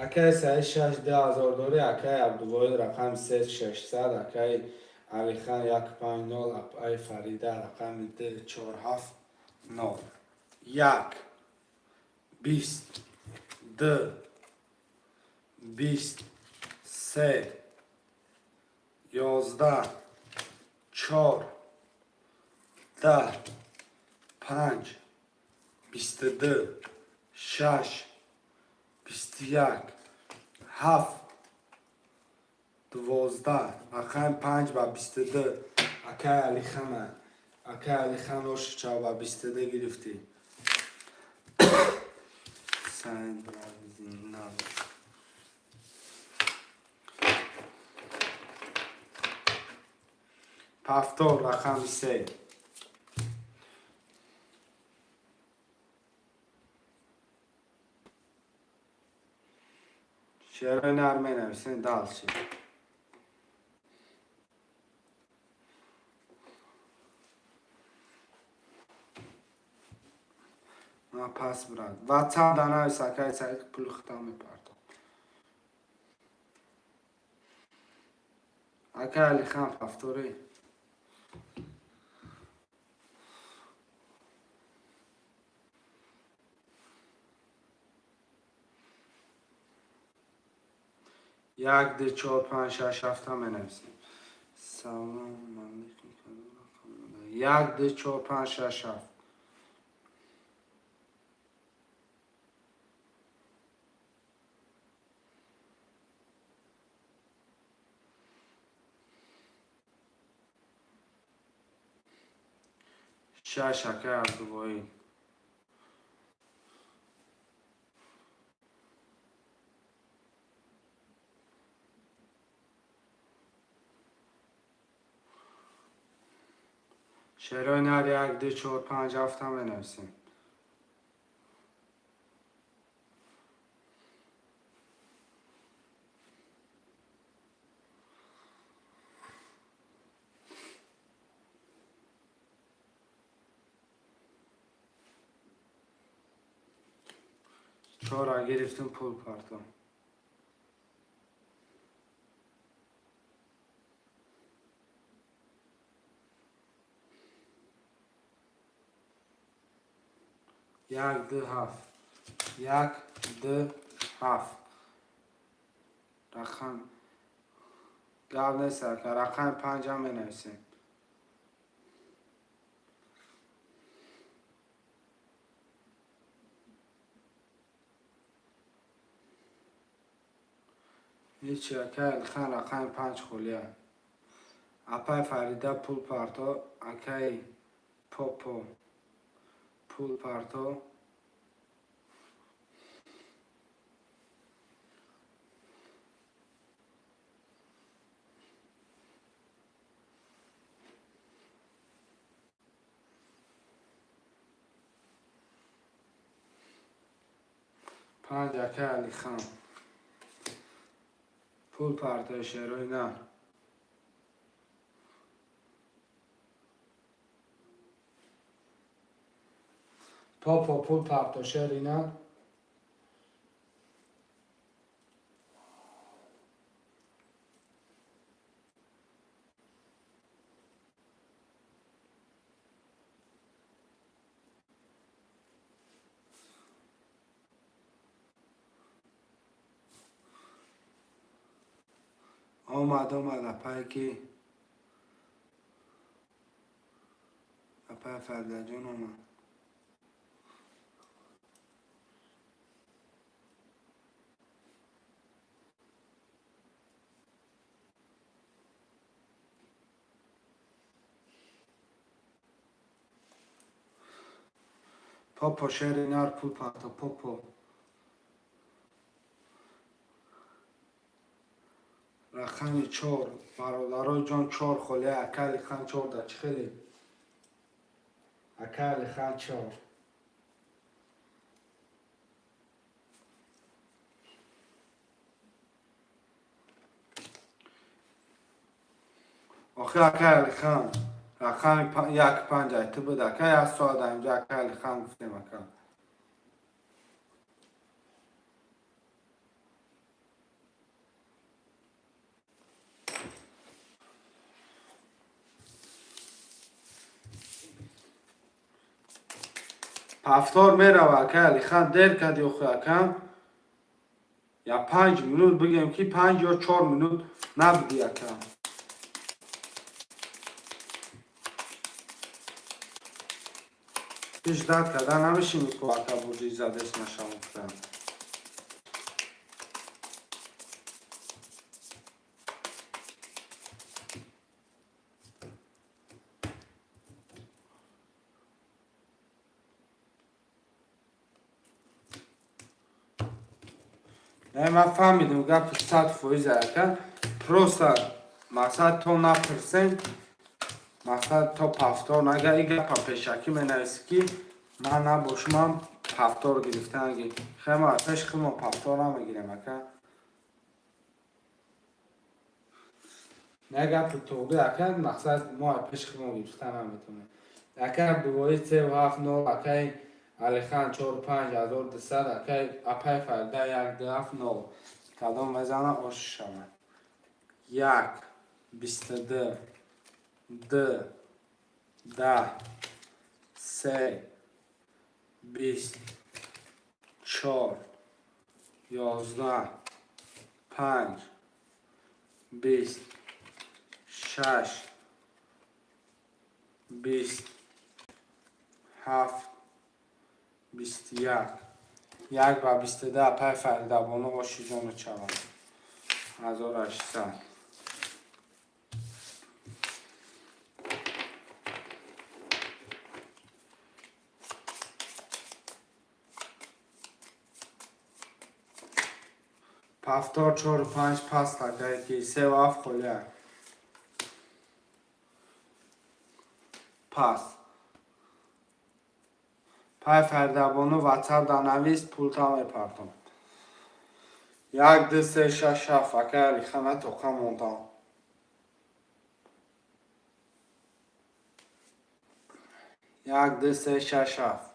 اکای سعید 6 2000 دوری اکای عبدالوحید رقم 3 600 اکای علی خان 150 اکای فریده رقم 2 4 7 9 1 20 2 20 3 11 4 10 5 22 6 21 7 12 رقم 5 و 22 اکای علی خانه اکای علی خان روش چا و 22 گرفتی سعید برازین نبود پفتور رقم 3 شعر نرمه نویسین دالچی ما پس براد واتساپ در نویس اکای سعید پول ختم میپردم اکای علی خان پفتوری یک دو چهار پنج شش هفت هم بنویسیم سلام من 1 2 4 5 6 7 6 اکه اردوایی 1 2 4 5 7 هم بنویسیم. چهار را گرفتیم پول پارتا. یک دو هفت 1 2 7 رقم گاب نیست که رقم 5 هم بنویسیم. هیچ که الخان رقم 5 خولیه اپای فریده پول پارتا اکی پوپو پول پارتا 5 اکه علی خان پول پارتا شروع نه پاپا پول پارتا شروع نه آمد اپای که اپای فرده جون آمد پاپا شروع نه پول پارتا پاپا رقم 4 برادرای جان 4 خوله اکل خان 4 در خیلی اکل خان 4 آخه اکل خان رقم 1 5 تو بود اکل از ساده اینجا اکل خان گفتیم اکل پفتار میره و اکل خان دیر کدی اخو اکم یا 5 منوت بگیم که 5 یا 4 منوت نبگی اکم هیچ درد کردن نمیشیم که اکل بودی زده اسمشم افتم نه من فهمیدم گپ 100% اکل پروستا مقصد تو نپرسیم مقصد تو پفتار نگه ای گپ پیشکی می نویسی که من نباشم پفتار گرفتن اگه خیلی ارتش خیلی پفتار نمیگیرم اکل نه گپ توقی اکل مقصد ما پیش خیلی گرفتن نمیتونه اکل بگویی 3 و 7 9 اکل علی خان 4 5 1200 اکل اپای فرده 1 2 7 9 کدام بزنه آش شود 1 22 2 10 3 20 4 11 5 20 6 20 7 21 1 و 22 پای فریدابانو با 640 1800 هفتاد 4 و 5 پس تکه که 3 و 7 خوله پس پای فریدابانو واتساپ در نویس پولتا میپردم 1 2 3 6 7 اگر ریخمه توقع موندم 1 2 3 6 7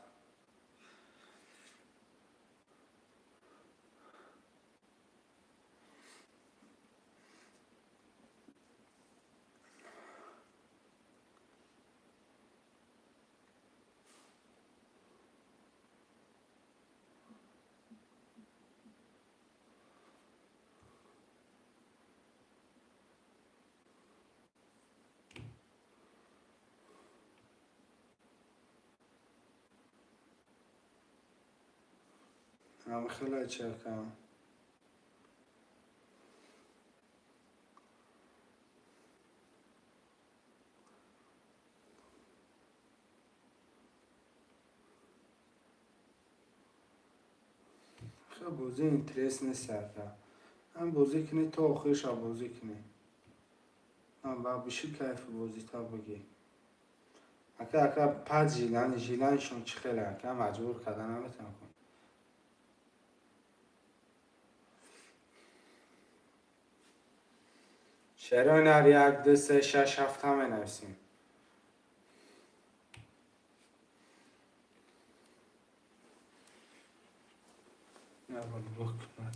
هم خیلی چرکم خیلی بوزی اینترس نیست سرکم هم بوزی کنی تو آخرش هم بوزی کنی هم با بشی کیف بوزی تا بگی اکا پد جیلانشون چی خیلی اکا مجبور کردن نمیتونم کن شراین هر 1 2 3 6 7 همه نویسیم نه باید بکنم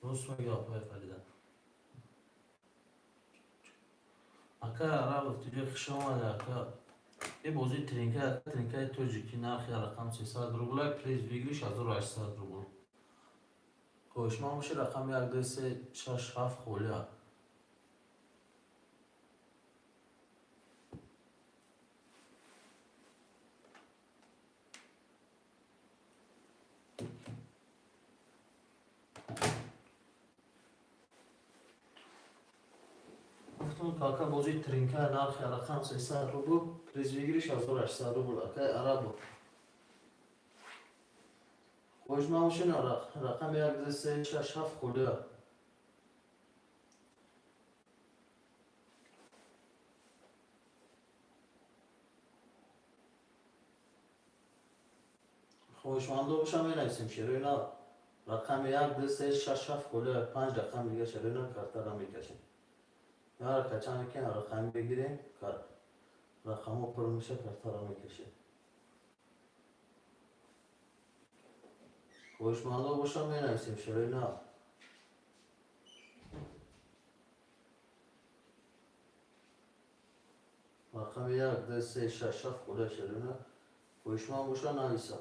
راست میگه آقای فریدم اکا عرب توی خش آمده اکا یه بازی ترینکه توجیکی نرخی رقم 300 روبل پلیز بگیریش 1800 روبل خوشما باشه رقم 1 2 3 6 7 خوله گفتم کاکا بازی ترینکه نرخی رقم 300 روبل پلیز بگیریش 1800 روبل اکا عرب خوشما باشه رقم 1 2 3 6 7 خوله خوشمانده باشم می نویسیم شروع اینا رقم 1 2 3 6 7 خوله 5 رقم دیگه شروع اینا کارتا را میکشیم یا کچا میکنیم رقم بگیریم رقم ها پر میشه کارتا را میکشیم خوشمانده باشم می نویسیم شروع اینا رقم 1 2 3 6 7 خوله شروع اینا خوشمانده باشم نویسم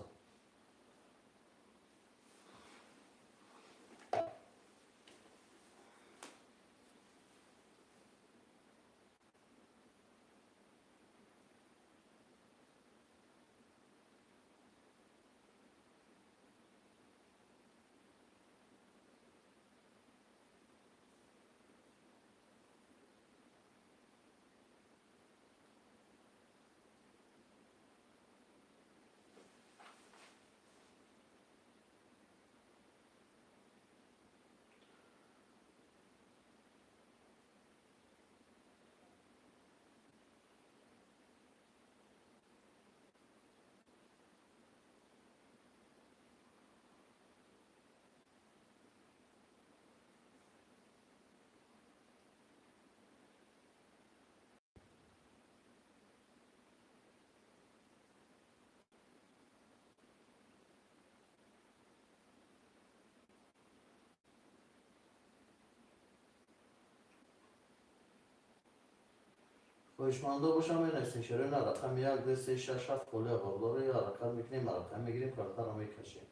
پشمانده باشم این استشاره نه رقم یک دو سه شش هفت خاله بارداره یا رقم میکنیم رقم میگیریم کارتا رو میکشیم.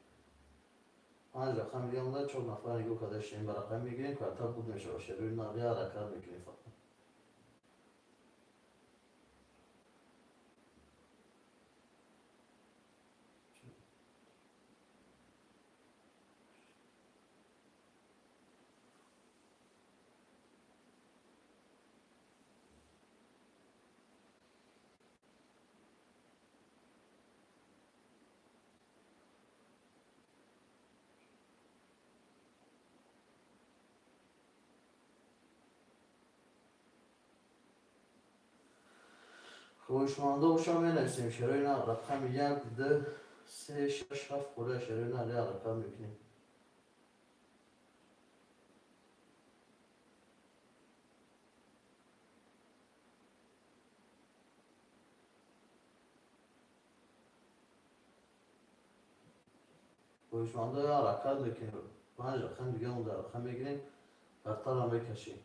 پنج رقم دیگه مونده چون نفر نگو کدشیم رقم میگیریم کارتا بود میشه باشه روی نقیه رقم میکنیم فقط. پشمانده باشم این استشاره نه رقم یک دو سه شش هفت خاله شروع نه رقم میکنیم. پشمانده یا رقم میکنیم پنج رقم دیگه مونده رقم میگیریم کارتا رو میکشیم.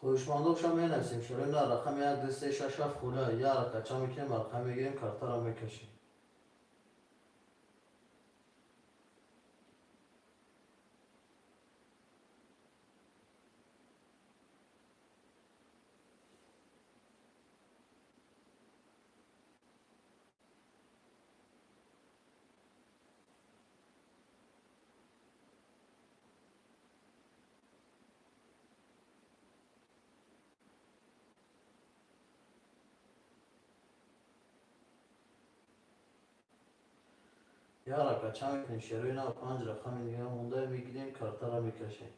خوشمانده باشم این استشاره نه رقم یک دو سه شش هفت خاله یا رقم میکنیم رقم میگیریم کارتا رو میکشیم. یا رقم میکنیم شروع نه پنج رقم دیگه مونده میگیریم کارتا رو میکشیم.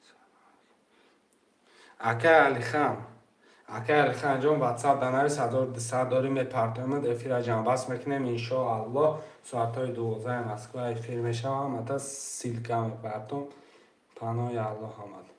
شکر. اکا علی خان جان واتساپ دانایس 1200 داریم اپارتمان افیرا جان باز میکنیم انشاءالله ساعت های 12 مسکو افیر میشم تا سیلکام اپارتمان پانوی الله آمد